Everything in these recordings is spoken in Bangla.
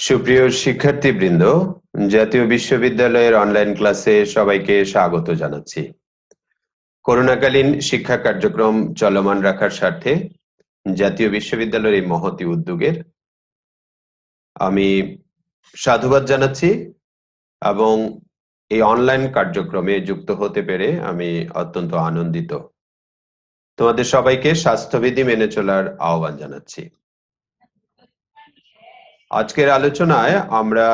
সুপ্রিয় শিক্ষার্থীবৃন্দ, জাতীয় বিশ্ববিদ্যালয়ের অনলাইন ক্লাসে সবাইকে স্বাগত জানাচ্ছি। করোনাকালীন শিক্ষা কার্যক্রম চলমান রাখার স্বার্থে জাতীয় বিশ্ববিদ্যালয়ের এই মহতী উদ্যোগের আমি সাধুবাদ জানাচ্ছি এবং এই অনলাইন কার্যক্রমে যুক্ত হতে পেরে আমি অত্যন্ত আনন্দিত। তোমাদের সবাইকে স্বাস্থ্যবিধি মেনে চলার আহ্বান জানাচ্ছি। আজকের আলোচনায় আমরা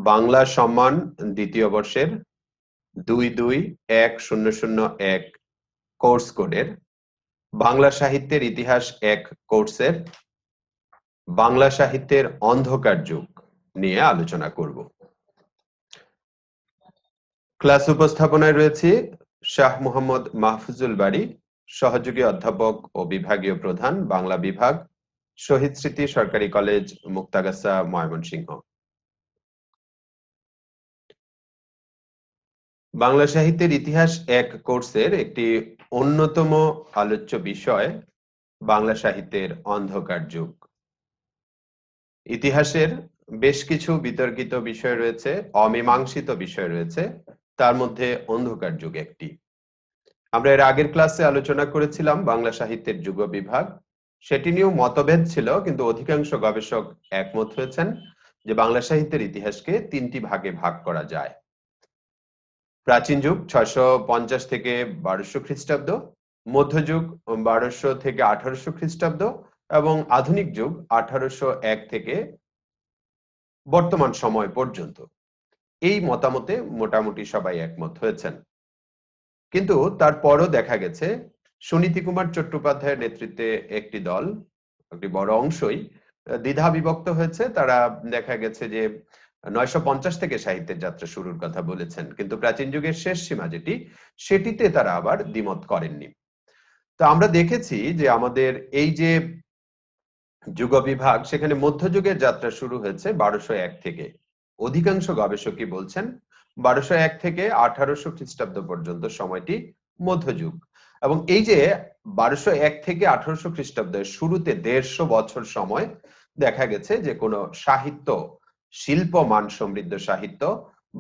বাংলা সম্মান দ্বিতীয় বর্ষের 22101 কোর্স কোডের বাংলা সাহিত্যের ইতিহাস 1 কোর্সের বাংলা সাহিত্যের অন্ধকার যুগ নিয়ে আলোচনা করব। ক্লাস উপস্থাপনায় রয়েছে শাহ মোহাম্মদ মাহফুজুল বারী, সহযোগী অধ্যাপক ও বিভাগীয় প্রধান, বাংলা বিভাগ, শহীদ স্মৃতি সরকারি কলেজ, মুক্তাগাছা, ময়মনসিংহ। বাংলা সাহিত্যের ইতিহাস 1 কোর্সের একটি অন্যতম আলোচ্য বিষয় বাংলা সাহিত্যের অন্ধকার যুগ। ইতিহাসের বেশ কিছু বিতর্কিত বিষয় রয়েছে, অমীমাংসিত বিষয় রয়েছে, তার মধ্যে অন্ধকার যুগ একটি। আমরা এর আগের ক্লাসে আলোচনা করেছিলাম বাংলা সাহিত্যের যুগ বিভাগ। সেটি নিয়েও মতভেদ ছিল, কিন্তু অধিকাংশ গবেষক একমত হয়েছেন যে বাংলা সাহিত্যের ইতিহাসকে 3টি ভাগে ভাগ করা যায়। প্রাচীন যুগ 650 থেকে 1200 খ্রিস্টাব্দ, মধ্যযুগ 1200 থেকে 1800 খ্রিস্টাব্দ এবং আধুনিক যুগ 1801 থেকে বর্তমান সময় পর্যন্ত। এই মতামতে মোটামুটি সবাই একমত হয়েছেন। কিন্তু তারপরও দেখা গেছে সুনীতি কুমার চট্টোপাধ্যায়ের নেতৃত্বে একটি দল, একটি বড় অংশই দ্বিধা বিভক্ত হয়েছে। তারা দেখা গেছে যে 950 থেকে সাহিত্যের যাত্রা শুরুর কথা বলেছেন, কিন্তু প্রাচীন যুগের শেষ সীমা যেটি, সেটিতে তারা আবার দ্বিমত করেননি। তো আমরা দেখেছি যে আমাদের এই যে যুগ বিভাগ, সেখানে মধ্যযুগের যাত্রা শুরু হয়েছে 1201 থেকে। অধিকাংশ গবেষকই বলছেন 1201 থেকে 1800 খ্রিস্টাব্দ পর্যন্ত সময়টি মধ্যযুগ। এবং এই যে 1201 থেকে 1800 খ্রিস্টাব্দের শুরুতে 150 বছর সময় দেখা গেছে যে কোনো সাহিত্য, শিল্প মান সমৃদ্ধ সাহিত্য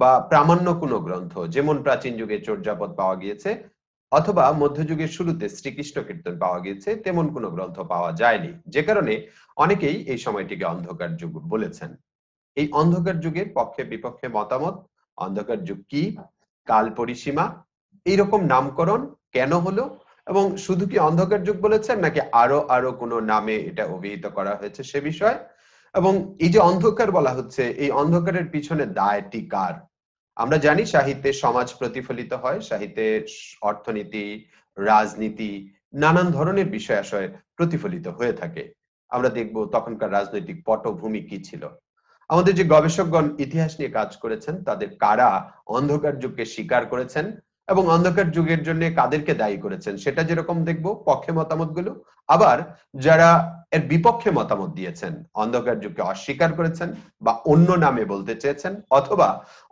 বা প্রামাণ্য কোনো গ্রন্থ, যেমন প্রাচীন যুগে চর্যাপদ পাওয়া গিয়েছে অথবা মধ্যযুগের শুরুতে শ্রীকৃষ্ণ কীর্তন পাওয়া গিয়েছে, তেমন কোনো গ্রন্থ পাওয়া যায়নি। যে কারণে অনেকেই এই সময়টিকে অন্ধকার যুগ বলেছেন। এই অন্ধকার যুগের পক্ষে বিপক্ষে মতামত, অন্ধকার যুগ কি, কাল পরিসীমা, এইরকম নামকরণ কেন হলো, এবং শুধু কি অন্ধকার যুগ বলেছেন নাকি আরো আরো কোনো নামে এটা অভিহিত করা হয়েছে সে বিষয়, এবং এই যে অন্ধকার বলা হচ্ছে, এই অন্ধকারের পিছনে দায়টি কার। আমরা জানি সাহিত্যে সমাজ প্রতিফলিত হয়, সাহিত্যে অর্থনীতি, রাজনীতি, নানান ধরনের বিষয় আশয় প্রতিফলিত হয়ে থাকে। আমরা দেখব তখনকার রাজনৈতিক পটভূমি কি ছিল। আমাদের যে গবেষকগণ ইতিহাস নিয়ে কাজ করেছেন, তাদের কারা অন্ধকার যুগকে স্বীকার করেছেন এবং অন্ধকার যুগের জন্য কাদেরকে দায়ী করেছেন, সেটা যেরকম দেখব পক্ষে মতামতগুলো। আবার যারা এর বিপক্ষে মতামত দিয়েছেন, অন্ধকার যুগকে অস্বীকার করেছেন বা অন্য নামে বলতে চেয়েছেন, অথবা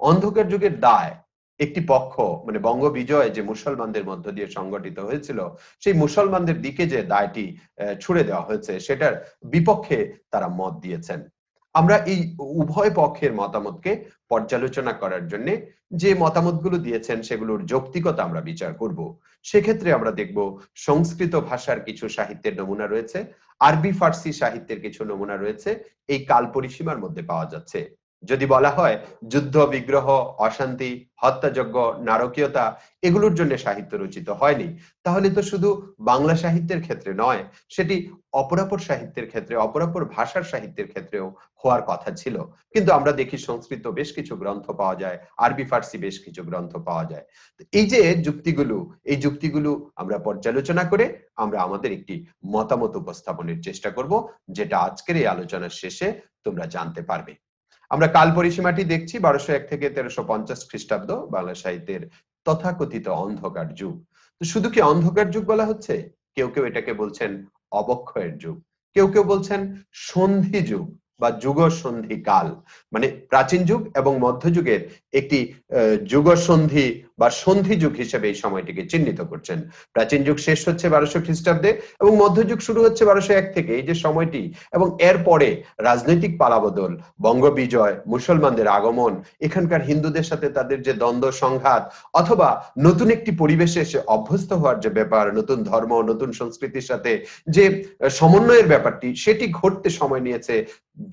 অন্ধকার যুগের দায় একটি পক্ষ, মানে বঙ্গ বিজয় যে মুসলমানদের মধ্য দিয়ে সংগঠিত হয়েছিল, সেই মুসলমানদের দিকে যে দায়টি ছুড়ে দেওয়া হয়েছে, সেটার বিপক্ষে তারা মত দিয়েছেন। আমরা এই উভয় পক্ষের মতামতকে পর্যালোচনা করার জন্য যে মতামতগুলো দিয়েছেন সেগুলোর যৌক্তিকতা আমরা বিচার করব। সেক্ষেত্রে আমরা দেখব সংস্কৃত ভাষার কিছু সাহিত্যের নমুনা রয়েছে, আরবি ফার্সি সাহিত্যের কিছু নমুনা রয়েছে, এই কাল পরিসীমার মধ্যে পাওয়া যাচ্ছে। যদি বলা হয় যুদ্ধ, বিগ্রহ, অশান্তি, হত্যাযজ্ঞ, নারকীয়তা এগুলোর জন্য সাহিত্য রচিত হয়নি, তাহলে তো শুধু বাংলা সাহিত্যের ক্ষেত্রে নয়, সেটি অপরাপর সাহিত্যের ক্ষেত্রে, অপরাপর ভাষার সাহিত্যের ক্ষেত্রেও হওয়ার কথা ছিল। কিন্তু আমরা দেখি সংস্কৃত বেশ কিছু গ্রন্থ পাওয়া যায়, আরবি ফার্সি বেশ কিছু গ্রন্থ পাওয়া যায়। এই যে যুক্তিগুলো, এই যুক্তিগুলো আমরা পর্যালোচনা করে আমরা আমাদের একটি মতামত উপস্থাপনের চেষ্টা করব, যেটা আজকের এই আলোচনার শেষে তোমরা জানতে পারবে। আমরা কাল পরিসীমাটি দেখছি 1201 থেকে 1350 খ্রিস্টাব্দ, বাংলা সাহিত্যের তথাকথিত অন্ধকার যুগ। তো শুধু কি অন্ধকার যুগ বলা হচ্ছে? কেউ কেউ এটাকে বলছেন অবক্ষয়ের যুগ, কেউ কেউ বলছেন সন্ধি যুগ বা যুগ সন্ধি কাল, মানে প্রাচীন যুগ এবং মধ্যযুগের একটি যুগ সন্ধি বা সন্ধি যুগ হিসেবে এই সময়টিকে চিহ্নিত করছেন। প্রাচীন যুগ শেষ হচ্ছে 1200 খ্রিস্টাব্দে এবং মধ্যযুগ শুরু হচ্ছে 1201 থেকে। এই যে সময়টি এবং এরপরে রাজনৈতিক পালাবদল, বঙ্গ বিজয়, মুসলমানদের আগমন, এখানকার হিন্দুদের সাথে তাদের যে দ্বন্দ্ব সংঘাত, অথবা নতুন একটি পরিবেশে এসে অভ্যস্ত হওয়ার যে ব্যাপার, নতুন ধর্ম, নতুন সংস্কৃতির সাথে যে সমন্বয়ের ব্যাপারটি, সেটি ঘটতে সময় নিয়েছে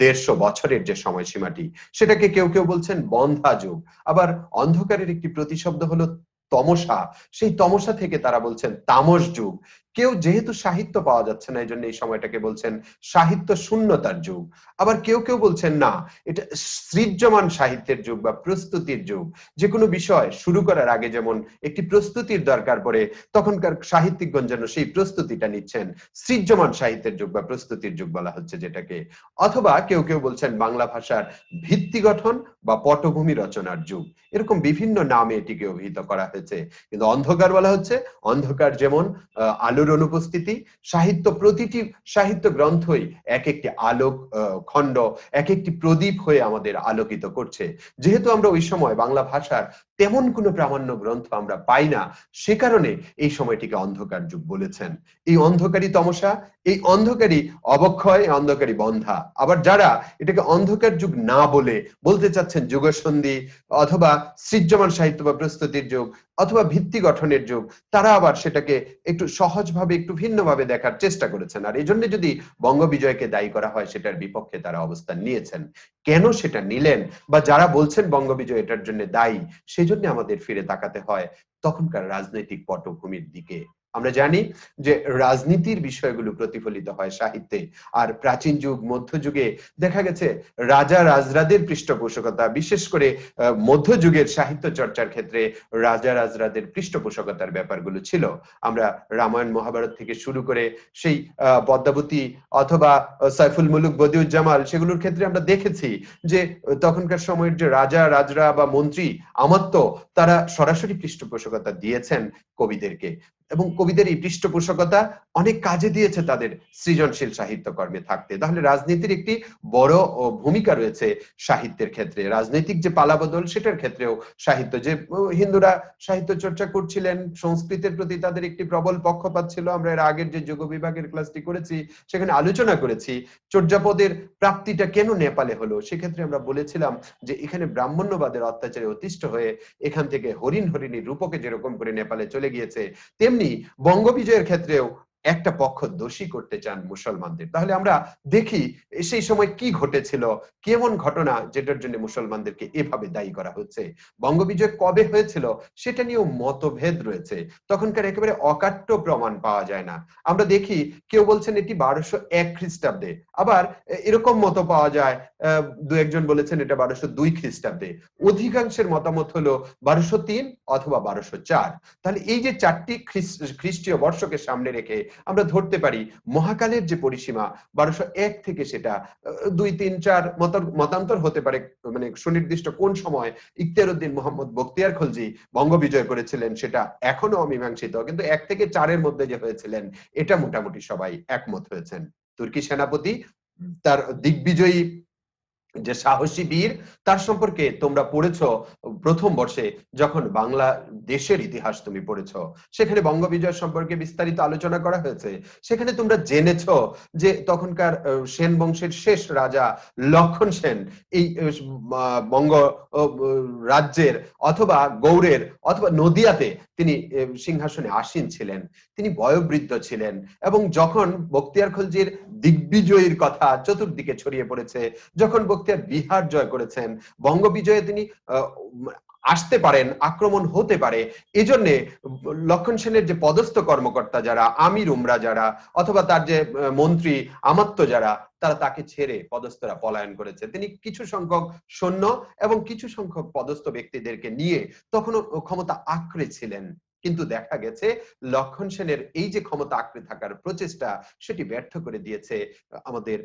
150 বছরের যে সময়সীমাটি, সেটাকে কেউ কেউ বলছেন বন্ধা যুগ। আবার অন্ধকারের একটি প্রতিশব্দ হলো তমসা, সেই তমসা থেকে তারা বলছেন তামস যুগ। কেউ যেহেতু সাহিত্য পাওয়া যাচ্ছে না, এই জন্য এই সময়টাকে বলছেন সাহিত্য শূন্যতার যুগ। আবার কেউ কেউ বলছেন না, এটা সৃজ্যমান সাহিত্যের যুগ বা প্রস্তুতির যুগ। যে কোনো বিষয় শুরু করার আগে যেমন একটি প্রস্তুতির দরকার পড়ে, তখনকার সাহিত্যিকগণ যেন সেই প্রস্তুতিটা নিচ্ছেন। সৃজ্যমান সাহিত্যের যুগ বা প্রস্তুতির যুগ বলা হচ্ছে যেটাকে। অথবা কেউ কেউ বলছেন বাংলা ভাষার ভিত্তি গঠন বা পটভূমি রচনার যুগ। এরকম বিভিন্ন নামে এটিকে অভিহিত করা হয়েছে। কিন্তু অন্ধকার বলা হচ্ছে, অন্ধকার যেমন আলোর অনুপস্থিতি, সাহিত্য প্রতিটি সাহিত্য গ্রন্থই এক একটি আলোক খণ্ড, এক একটি প্রদীপ হয়ে আমাদের আলোকিত করছে। যেহেতু আমরা ওই সময় বাংলা ভাষার তেমন কোনো প্রামাণ্য গ্রন্থ আমরা পাই না, সে কারণে এই সময়টিকে অন্ধকার যুগ বলেছেন। এই অন্ধকারী তমসা, এই অন্ধকারী অবক্ষয়, অন্ধকারী বন্ধা। আবার যারা এটাকে অন্ধকার যুগ না বলে বলতে চাচ্ছেন যুগসন্ধি অথবা সৃজ্যমান সাহিত্য বা প্রস্তুতির যুগ অথবা ভিত্তি গঠনের যুগ, তারা আবার সেটাকে একটু সহজভাবে, একটু ভিন্নভাবে দেখার চেষ্টা করেছেন। আর এই জন্য যদি বঙ্গ বিজয়কে দায়ী করা হয়, সেটার বিপক্ষে তারা অবস্থান নিয়েছেন। কেন সেটা নিলেন, বা যারা বলছেন বঙ্গ বিজয় এটার জন্য দায়ী, সেই জন্য আমাদের ফিরে তাকাতে হয় তখনকার রাজনৈতিক পটভূমির দিকে। আমরা জানি যে রাজনীতির বিষয়গুলো প্রতিফলিত হয় সাহিত্যে। আর প্রাচীন যুগ, মধ্যযুগে দেখা গেছে রাজা রাজরাদের পৃষ্ঠপোষকতা, বিশেষ করে মধ্যযুগের সাহিত্য চর্চার ক্ষেত্রে রাজা রাজরাদের পৃষ্ঠপোষকতার ব্যাপারগুলো ছিল। আমরা রামায়ণ মহাভারত থেকে শুরু করে সেই পদ্মাবতী অথবা সাইফুল মুলুক বদিউজ্জামাল, সেগুলোর ক্ষেত্রে আমরা দেখেছি যে তখনকার সময়ের যে রাজা রাজরা বা মন্ত্রী আমাত্য, তারা সরাসরি পৃষ্ঠপোষকতা দিয়েছেন কবিদেরকে। এবং কবিদের এই পৃষ্ঠপোষকতা অনেক কাজে দিয়েছে তাদের সৃজনশীল সাহিত্য কর্মে থাকতে। তাহলে রাজনীতির একটি বড় ভূমিকা রয়েছে সাহিত্যের ক্ষেত্রে। রাজনৈতিক যে পালাবদল, সেটার ক্ষেত্রেও সাহিত্য, যে হিন্দুরা সাহিত্য চর্চা করছিলেন, সংস্কৃতের প্রতি তাদের একটি প্রবল পক্ষপাত ছিল। আমরা এর আগের যে যুগ বিভাগের ক্লাসটি করেছি সেখানে আলোচনা করেছি চর্যাপদের প্রাপ্তিটা কেন নেপালে হলো। সেক্ষেত্রে আমরা বলেছিলাম যে এখানে ব্রাহ্মণ্যবাদের অত্যাচারে অতিষ্ঠ হয়ে এখান থেকে হরিণ হরিণীর রূপকে যেরকম করে নেপালে চলে গিয়েছে, তেমনি বঙ্গ বিজয়ের ক্ষেত্রেও একটা পক্ষ দোষী করতে চান মুসলমানদের। তাহলে আমরা দেখি সেই সময় কি ঘটেছিল, কেমন ঘটনা যেটার জন্য মুসলমানদেরকে এভাবে দায়ী করা হচ্ছে। বঙ্গ বিজয় কবে হয়েছিল সেটা নিয়েও মতভেদ রয়েছে। তখনকার একেবারে অকাট্য প্রমাণ পাওয়া যায় না। আমরা দেখি কেউ বলছেন এটি 1201 খ্রিস্টাব্দে, আবার এরকম মত পাওয়া যায় দু একজন বলেছেন এটা 1202 খ্রিস্টাব্দে। অধিকাংশের মতামত হলো 1203 অথবা 1204। তাহলে এই যে চারটি খ্রিস্টীয় বর্ষকে সামনে রেখে আমরা ধরতে পারি মহাকালের যে পরিসীমা 1201 থেকে সেটা 2, 3, 4 মতান্তর হতে পারে। মানে সুনির্দিষ্ট কোন সময় ইখতিয়ারউদ্দিন মোহাম্মদ বখতিয়ার খলজি বঙ্গ বিজয় করেছিলেন সেটা এখনো অমীমাংসিত, কিন্তু 1 থেকে 4-এর মধ্যে যে হয়েছিলেন এটা মোটামুটি সবাই একমত হয়েছেন। তুর্কি সেনাপতি তার দিগ্বিজয়ী যে সাহসী বীর, তার সম্পর্কে তোমরা পড়েছো প্রথম বর্ষে যখন বাংলা দেশের ইতিহাস তুমি পড়েছো, সেখানে বঙ্গ বিজয় সম্পর্কে বিস্তারিত আলোচনা করা হয়েছে। সেখানে তোমরা জেনেছো যে তখনকার সেন বংশের শেষ রাজা লক্ষণ সেন এই বঙ্গ রাজ্যের অথবা গৌড়ের অথবা নদিয়াতে তিনি সিংহাসনে আসীন ছিলেন। তিনি বয়োবৃদ্ধ ছিলেন এবং যখন বখতিয়ার খলজির দিগ্বিজয়ীর কথা চতুর্দিকে ছড়িয়ে পড়েছে, যখন বখতিয়ার বিহার জয় করেছেন, বঙ্গ বিজয়ে তিনি আসতে পারেন, আক্রমণ হতে পারে, এজন্য লক্ষণ সেনের যে পদস্থ কর্মকর্তা যারা, আমির উমরা যারা অথবা তার যে মন্ত্রী আমাত্য যারা, তারা তাকে ছেড়ে পদস্থরা পলায়ন করেছে। তিনি কিছু সংখ্যক সৈন্য এবং কিছু সংখ্যক পদস্থ ব্যক্তিদেরকে নিয়ে তখনও ক্ষমতা আঁকড়ে ছিলেন। কিন্তু দেখা গেছে লক্ষণ সেনের এই যে ক্ষমতা আঁকড়ে থাকার প্রচেষ্টা, সেটি ব্যর্থ করে দিয়েছে আমাদের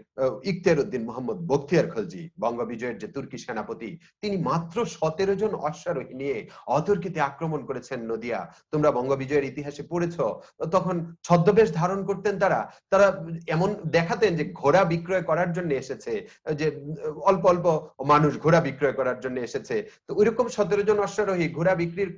ইখতিয়ার উদ্দিন মোহাম্মদ বখতিয়ার খলজি, বঙ্গবিজয়ের যে তুর্কি সেনাপতি। তিনি মাত্র 17 জন অশ্বারোহী নিয়ে অতর্কিতে আক্রমণ করেছেন নদিয়া। তোমরা বঙ্গবিজয়ের ইতিহাসে পড়েছ, তখন ছদ্মবেশ ধারণ করতেন তারা। তারা এমন দেখাতেন যে ঘোড়া বিক্রয় করার জন্য এসেছে, যে অল্প অল্প মানুষ ঘোড়া বিক্রয় করার জন্য এসেছে। তো ওইরকম 17 জন অশ্বারোহী ঘোড়া বিক্রির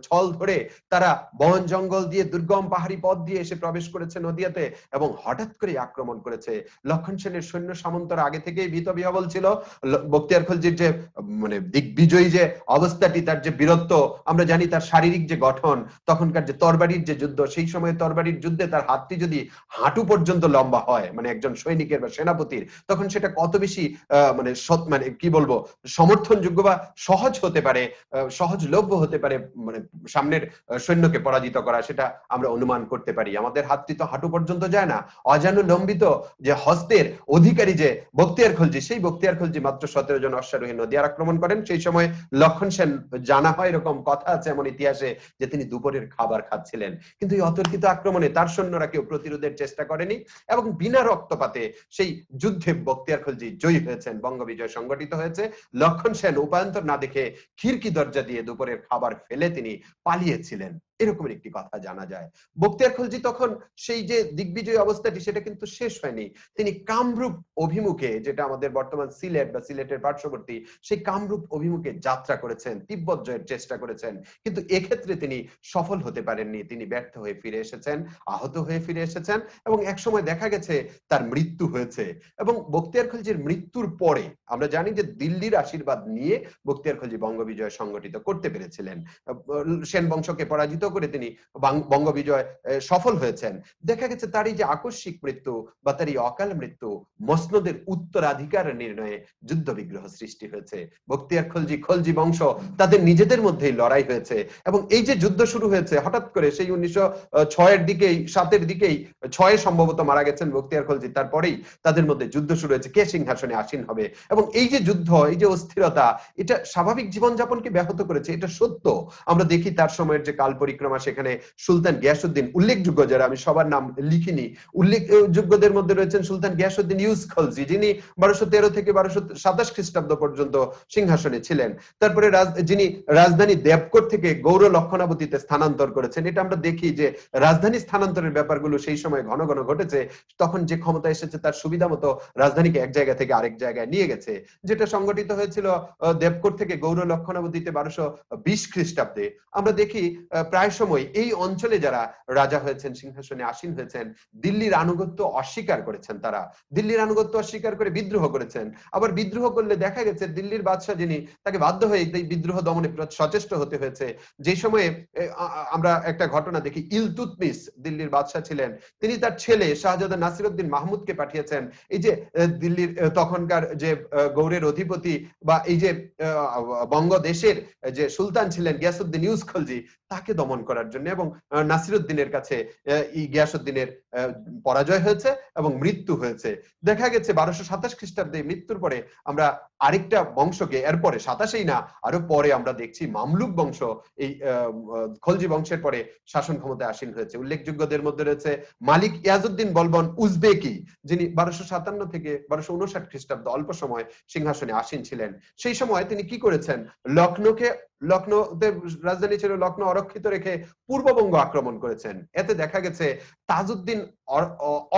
ছল ধরে তারা বন জঙ্গল দিয়ে দুর্গম পাহাড়ি পথ দিয়ে এসে প্রবেশ করেছে নদিয়াতে এবং হঠাৎ করে আক্রমণ করেছে। লক্ষণ সেনের সৈন্য সামন্তরা আগে থেকেই ভীত বিহ্বল ছিল। বখতিয়ার খলজির যে মানে দিগ্বিজয়ী যে অবস্থাটি, তার যে বীরত্ব, আমরা জানি তার শারীরিক যে গঠন, তখনকার যে তরবারির যে যুদ্ধ, সেই সময় তরবারির যুদ্ধে তার হাতটি যদি হাঁটু পর্যন্ত লম্বা হয়, মানে একজন সৈনিকের বা সেনাপতির, তখন সেটা কত বেশি মানে মানে কি বলবো, সমর্থনযোগ্য বা সহজ হতে পারে, সহজলভ্য হতে পারে, মানে সামনের সৈন্যকে পরাজিত করা, সেটা আমরা অনুমান করতে পারি। আমাদের হাতটি তো হাঁটু পর্যন্ত যায় না। অজানুলম্বিত যে হস্তের অধিকারী যে বখতিয়ার খলজি, সেই বখতিয়ার খলজি মাত্র 17 জন অশ্বারোহী নদিয়ার আক্রমণ করেন। সেই সময় লক্ষণ সেন, জানা হয় এরকম কথা আছে এমন ইতিহাসে, যে তিনি দুপুরের খাবার খাচ্ছিলেন। কিন্তু এই অতর্কিত আক্রমণে তার সৈন্যরা কেউ প্রতিরোধের চেষ্টা করেনি এবং বিনা রক্তপাতে সেই যুদ্ধে বখতিয়ার খলজি জয়ী হয়েছেন, বঙ্গবিজয় সংগঠিত হয়েছে। লক্ষণ সেন উপায়ন্তর না দেখে খিড়কি দরজা দিয়ে দুপুরের খাবার ফেলে তিনি পালিয়েছিলেন, এরকমের একটি কথা জানা যায়। বখতিয়ার খলজি তখন সেই যে দিগ্বিজয়ী অবস্থাটি, সেটা কিন্তু শেষ হয়নি। তিনি কামরূপ অভিমুখে, যেটা আমাদের বর্তমান সিলেট বা সিলেটের পার্শ্ববর্তী, সেই কামরূপ অভিমুখে যাত্রা করেছেন, তিব্বত জয়ের চেষ্টা করেছেন, কিন্তু এক্ষেত্রে তিনি সফল হতে পারেননি। তিনি ব্যর্থ হয়ে ফিরে এসেছেন, আহত হয়ে ফিরে এসেছেন এবং একসময় দেখা গেছে তার মৃত্যু হয়েছে। এবং বখতিয়ার খলজির মৃত্যুর পরে আমরা জানি যে দিল্লির আশীর্বাদ নিয়ে বখতিয়ার খলজি বঙ্গবিজয় সংগঠিত করতে পেরেছিলেন। সেন বংশকে পরাজিত করে তিনি বঙ্গবিজয় সফল হয়েছেন। দেখা গেছে তার এই যে আকস্মিক মৃত্যু বা তার এই অকাল মৃত্যু, মসনদের উত্তরাধিকার নির্ণয়ে যুদ্ধ বিগ্রহ সৃষ্টি হয়েছে। বখতিয়ার খলজি, খলজি বংশ, তাদের নিজেদের মধ্যেই লড়াই হয়েছে এবং এই যে যুদ্ধ শুরু হয়েছে হঠাৎ করে সেই 1906 এর দিকেই, 7 এর দিকেই, 6 সম্ভবত মারা গেছেন বখতিয়ার খলজি, তারপরেই তাদের মধ্যে যুদ্ধ শুরু হয়েছে কে সিংহাসনে আসীন হবে। এবং এই যে যুদ্ধ, এই যে অস্থিরতা, এটা স্বাভাবিক জীবনযাপনকে ব্যাহত করেছে, এটা সত্য। আমরা দেখি তার সময়ের যে কাল পরিক্রমা, সেখানে সুলতান গিয়াসউদ্দিন, উল্লেখযোগ্য যারা, আমি সবার নাম লিখিনি, উল্লেখযোগ্যদের মধ্যে রয়েছেন সুলতান গিয়াসউদ্দিন ইউস খলজি, যিনি 1213 থেকে 1227 খ্রিস্টাব্দ পর্যন্ত সিংহাসনে ছিলেন। তারপরে যিনি রাজধানী দেবকোট থেকে গৌর লক্ষণাবতীতে স্থানান্তর করেছেন। এটা আমরা দেখি যে রাজধানী স্থানান্তরের ব্যাপারগুলো সেই সময় ঘন ঘন ঘটেছে। তখন যে ক্ষমতা এসেছে তার সুবিধা মতো রাজধানীকে এক জায়গা থেকে আরেক জায়গায় নিয়ে গেছে। যেটা সংগঠিত হয়েছিল দেবকোট থেকে গৌর লক্ষণাবতীতে 1220 খ্রিস্টাব্দে। আমরা দেখি প্রায় সময় এই অঞ্চলে যারা রাজা হয়েছেন, সিংহাসনে আসীন হয়েছেন, দিল্লির আনুগত্য অস্বীকার করেছেন। তারা দিল্লির আনুগত্য অস্বীকার করে বিদ্রোহ করেছেন। আবার বিদ্রোহ করলে দেখা গেছে দিল্লির বাদশাহ যিনি, তাকে বাধ্য হয়ে এই বিদ্রোহ দমনে সচেষ্ট হতে হয়েছে। যে সময়ে আমরা একটা ঘটনা দেখি, ইলতুৎমিশ দিল্লির বাদশাহ ছিলেন, তিনি তার ছেলে শাহজাদা নাসিরউদ্দিন মাহমুদকে পাঠিয়েছেন এই যে দিল্লির তখনকার যে গৌড়ের অধিপতি বা এই যে বঙ্গদেশের যে সুলতান ছিলেন গিয়াসউদ্দিন ইউস খলজি, তাকে দমন করার জন্য। এবং নাসিরউদ্দিনের কাছে গিয়াসউদ্দিনের পরাজয় হয়েছে এবং মৃত্যু হয়েছে। দেখা গেছে 1227 খ্রিস্টাব্দে মৃত্যুর পরে আমরা আরেকটা বংশকে, এরপরে 27এই না, আরো পরে আমরা দেখছি মামলুক বংশ এই খলজি বংশের পরে শাসন ক্ষমতায় আসীন হয়েছে। উল্লেখযোগ্যদের মধ্যে রয়েছে মালিক ইয়াজউদ্দিন বলবন উজবেকি, যিনি 1257 থেকে 1259 খ্রিস্টাব্দ অল্প সময় সিংহাসনে আসীন ছিলেন। সেই সময় তিনি কি করেছেন, লখনৌতে রাজধানী ছিল, লখনৌ অরক্ষিত রেখে পূর্ববঙ্গ আক্রমণ করেছেন। এতে দেখা গেছে তাজউদ্দিন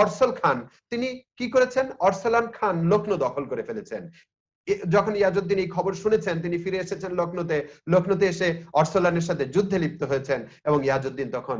অরসল খান, তিনি কি করেছেন, অরসলান খান লখনৌ দখল করে ফেলেছেন। যখন ইয়াজউদ্দিন এই খবর শুনেছেন, তিনি ফিরে এসেছেন লখনৌতে এসে অরসলানের সাথে যুদ্ধে লিপ্ত হয়েছেন এবং ইয়াজউদ্দিন তখন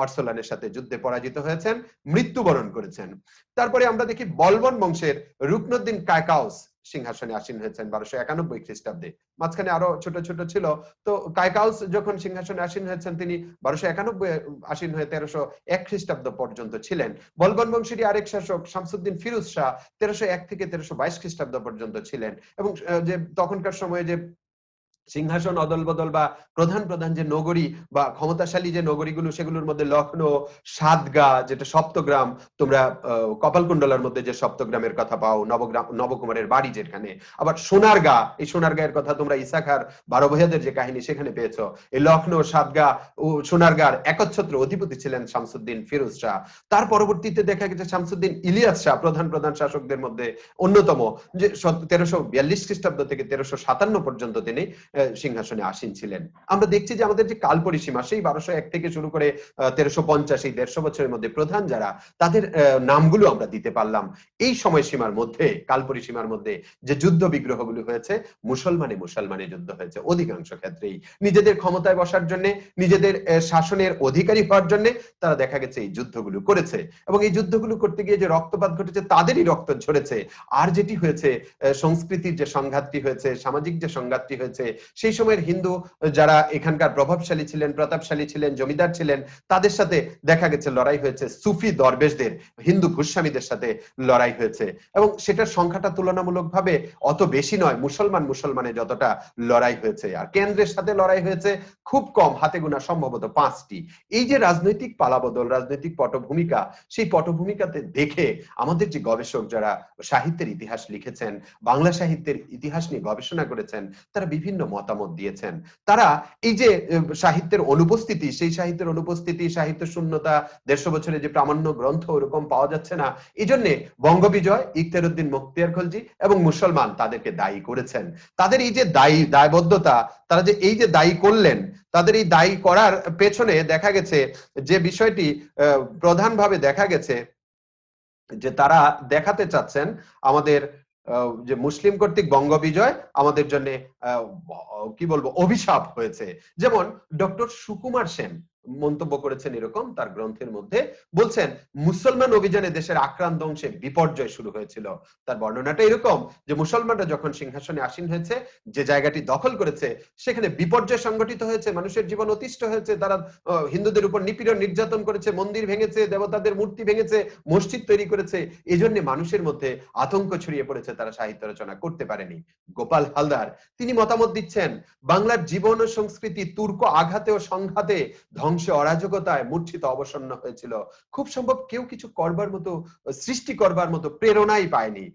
অরসলানের সাথে যুদ্ধে পরাজিত হয়েছেন, মৃত্যুবরণ করেছেন। তারপরে আমরা দেখি বলবন বংশের রুকনুদ্দিন কায়কাউস সিংহাসনে আসীন হয়েছেন 1291 খ্রিস্টাব্দে। মাঝখানে আরো ছোট ছোট ছিল। তো কায়কাউস যখন সিংহাসনে আসীন হয়েছেন, তিনি 1291 আসীন হয়ে 1301 খ্রিস্টাব্দ পর্যন্ত ছিলেন। বলবন বংশেরই আরেক শাসক শামসুদ্দিন ফিরোজ শাহ 1301 থেকে 1322 খ্রিস্টাব্দ পর্যন্ত ছিলেন। এবং যে তখনকার সময়ে যে সিংহাসন অদল বদল বা প্রধান প্রধান যে নগরী বা ক্ষমতাশালী যে নগরীগুলো, সেগুলোর মধ্যে লখনৌ, সাতগা যেটা সপ্তগ্রাম, তোমরা কপালকুণ্ডলার মধ্যে যে সপ্তগ্রামের কথা পাও, নবকুমারের বাড়ি যেখানে, আবার সোনারগাঁ, এই সোনারগাঁয়ের কথা তোমরা ইসাখার 12 ভূঁইয়াদের যে কাহিনী সেখানে পেয়েছো। এই লখনৌ, সাতগা ও সোনারগাঁর একচ্ছত্র অধিপতি ছিলেন শামসুদ্দিন ফিরোজ শাহ। তার পরবর্তীতে দেখা গেছে শামসুদ্দিন ইলিয়াস শাহ প্রধান প্রধান শাসকদের মধ্যে অন্যতম, যে 1342 খ্রিস্টাব্দ থেকে 1357 পর্যন্ত তিনি সিংহাসনে আসীন ছিলেন। আমরা দেখছি যে আমাদের যে কাল পরিসীমা, সেই 1201 থেকে শুরু করে 1350, এই 150 বছরের মধ্যে প্রধান যারা, তাদের নামগুলো আমরা দিতে পারলাম। এই সময়সীমার মধ্যে, কাল পরিসীমার মধ্যে যে যুদ্ধ বিগ্রহগুলো হয়েছে, মুসলমানে যুদ্ধ হয়েছে অধিকাংশ ক্ষেত্রেই। নিজেদের ক্ষমতায় বসার জন্য, নিজেদের শাসনের অধিকারী হওয়ার জন্য তারা দেখা গেছে এই যুদ্ধগুলো করেছে, এবং এই যুদ্ধগুলো করতে গিয়ে যে রক্তপাত ঘটেছে, তাদেরই রক্ত ঝরেছে। আর যেটি হয়েছে, সংস্কৃতির যে সংঘাতটি হয়েছে, সামাজিক যে সংঘাতটি হয়েছে, সেই সময়ের হিন্দু যারা এখানকার প্রভাবশালী ছিলেন, প্রতাপশালী ছিলেন, জমিদার ছিলেন, তাদের সাথে দেখা গেছে লড়াই হয়েছে। সুফি দরবেশদের, হিন্দু ভূস্বামীদের সাথে লড়াই হয়েছে, এবং সেটার সংখ্যাটা তুলনামূলকভাবে অত বেশি নয় মুসলমানে যতটা লড়াই হয়েছে। আর কেন্দ্রের সাথে লড়াই হয়েছে খুব কম, হাতে গোনা সম্ভবত 5টি। এই যে রাজনৈতিক পালাবদল, রাজনৈতিক পটভূমিকা, সেই পটভূমিকাতে দেখে আমাদের যে গবেষক যারা সাহিত্যের ইতিহাস লিখেছেন, বাংলা সাহিত্যের ইতিহাস নিয়ে গবেষণা করেছেন, তারা বিভিন্ন মতামত দিয়েছেন। তারা এই যে সাহিত্যের অনুপস্থিতি, সেই সাহিত্যের অনুপস্থিতি, সাহিত্য শূন্যতা, 150 বছরে যে প্রামাণ্য গ্রন্থ ওরকম পাওয়া যাচ্ছে না, এই জন্য বঙ্গবিজয়, ইখতিয়ারউদ্দিন বখতিয়ার খলজি এবং মুসলমান তাদেরকে দায়ী করেছেন। তাদের এই যে দায়বদ্ধতা, তারা যে এই যে দায়ী করলেন, তাদের এই দায়ী করার পেছনে দেখা গেছে যে বিষয়টি প্রধানভাবে দেখা গেছে যে তারা দেখাতে চাচ্ছেন আমাদের যে মুসলিম কর্তৃক বঙ্গবিজয় আমাদের জন্য কি বলবো অভিশাপ হয়েছে। যেমন ডক্টর সুকুমার সেন মন্তব্য করেছেন এরকম তার গ্রন্থের মধ্যে, বলছেন মুসলমান অভিযানে দেশের আক্রান্ত অংশে বিপর্যয় শুরু হয়েছিল। তার বর্ণনাটা এরকম যে মুসলমানরা যখন সিংহাসনে আসীন হয়েছে, যে জায়গাটি দখল করেছে, সেখানে বিপর্যয় সংগঠিত হয়েছে, মানুষের জীবন অতিষ্ঠ হয়েছে, তারা হিন্দুদের উপর নিপীড়ন নির্যাতন করেছে, মন্দির ভেঙেছে, দেবতাদের মূর্তি ভেঙেছে, মসজিদ তৈরি করেছে। এজন্য মানুষের মধ্যে আতঙ্ক ছড়িয়ে পড়েছে, তারা সাহিত্য রচনা করতে পারেনি। গোপাল হালদার তিনি মতামত দিচ্ছেন, বাংলার জীবন ও সংস্কৃতি তুর্ক আঘাতে ও সংঘাতে, ধ্বংসে, অরাজকতায় মূর্ছিত অবসন্ন হয়েছিল। খুব সম্ভব কেউ কিছু করবার মতো, সৃষ্টি করবার মতো প্রেরণাই পায়নি।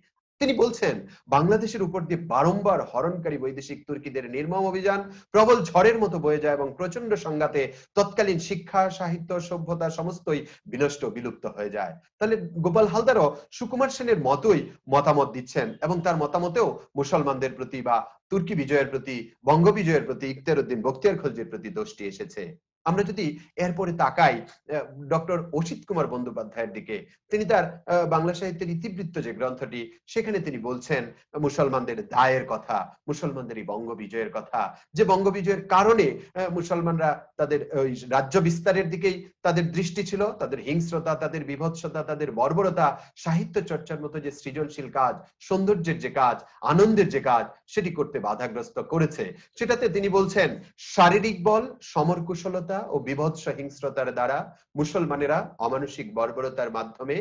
তিনি বলছেন, বাংলাদেশের উপর দিয়ে বারংবার হরণকারী বৈদেশিক তুর্কিদের নির্মম অভিযান প্রবল ঝড়ের মতো বয়ে যায় এবং প্রচন্ড সংঘাতে তৎকালীন শিক্ষা, সাহিত্য, সভ্যতা সমস্তই বিনষ্ট, বিলুপ্ত হয়ে যায়। তাহলে গোপাল হালদারও সুকুমার সেনের মতোই মতামত দিচ্ছেন, এবং তার মতামতেও মুসলমানদের প্রতি বা তুর্কি বিজয়ের প্রতি, বঙ্গ বিজয়ের প্রতি, ইখতিয়ারউদ্দিন বখতিয়ার খলজির প্রতি দোষটি এসেছে। আমরা যদি এরপরে তাকাই ডক্টর অসিত কুমার বন্দ্যোপাধ্যায়ের দিকে, তিনি তার বাংলা সাহিত্যের ইতিবৃত্ত যে গ্রন্থটি, সেখানে তিনি বলছেন মুসলমানদের দায়ের কথা, মুসলমানদের এই বঙ্গ বিজয়ের কথা, যে বঙ্গ বিজয়ের কারণে মুসলমানরা তাদের রাজ্য বিস্তারের দিকেই তাদের দৃষ্টি ছিল, তাদের হিংস্রতা, তাদের বিভৎসতা, তাদের বর্বরতা সাহিত্য চর্চার মতো যে সৃজনশীল কাজ, সৌন্দর্যের যে কাজ, আনন্দের যে কাজ, সেটি করতে বাধাগ্রস্ত করেছে। সেটাতে তিনি বলছেন, শারীরিক বল, সমর কুশলতা ও বিভৎস হিংস্রতার দ্বারা মুসলমানেরা অমানসিক বর্বরতার মাধ্যমে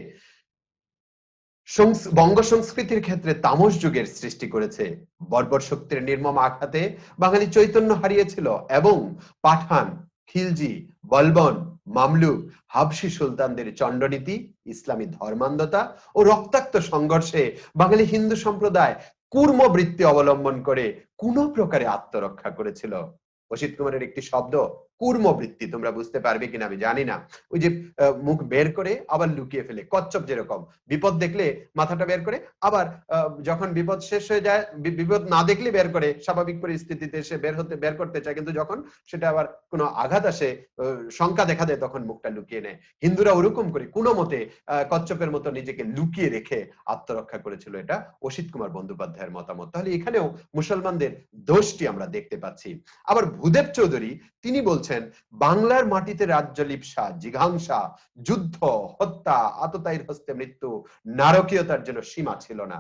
বঙ্গ সংস্কৃতির ক্ষেত্রে তামস যুগের সৃষ্টি করেছে। বর্বর শক্তির নির্মম আঘাতে বাঙালি চৈতন্য হারিয়েছিল, এবং পাঠান, খিলজি, বলবন, মামলুক, হাবশি সুলতানদের চন্ডনীতি, ইসলামী ধর্মান্ধতা ও রক্তাক্ত সংঘর্ষে বাঙালি হিন্দু সম্প্রদায় কূর্ম বৃত্তি অবলম্বন করে কোন প্রকারে আত্মরক্ষা করেছিল। অসিত কুমারের একটি শব্দ কূর্ম বৃত্তি, তোমরা বুঝতে পারবে কিনা আমি জানি না। ওই যে মুখ বের করে আবার লুকিয়ে ফেলে, কচ্ছপ যেরকম বিপদ দেখলে মাথাটা বের করে, আবার যখন বিপদ শেষ হয়ে যায়, বিপদ না দেখলে বের করে, স্বাভাবিক পরিস্থিতিতে সে বের করতে চায়, কিন্তু যখন সেটা আবার কোনো আঘাত আসে, শঙ্কা দেখা দেয়, তখন মুখটা লুকিয়ে নেয়। হিন্দুরা ওরকম করে কোনো মতে কচ্ছপের মতো নিজেকে লুকিয়ে রেখে আত্মরক্ষা করেছিল। এটা অসিত কুমার বন্দ্যোপাধ্যায়ের মতামত। তাহলে এখানেও মুসলমানদের দোষটি আমরা দেখতে পাচ্ছি। আবার ভূদেব চৌধুরী তিনি বলছেন, বাংলার মাটিতে রাজ্য লিপ্সা, জিঘাংসা, যুদ্ধ, হত্যা, আততায়ীর হস্তে মৃত্যু, নারকীয়তার যেন সীমা ছিল না।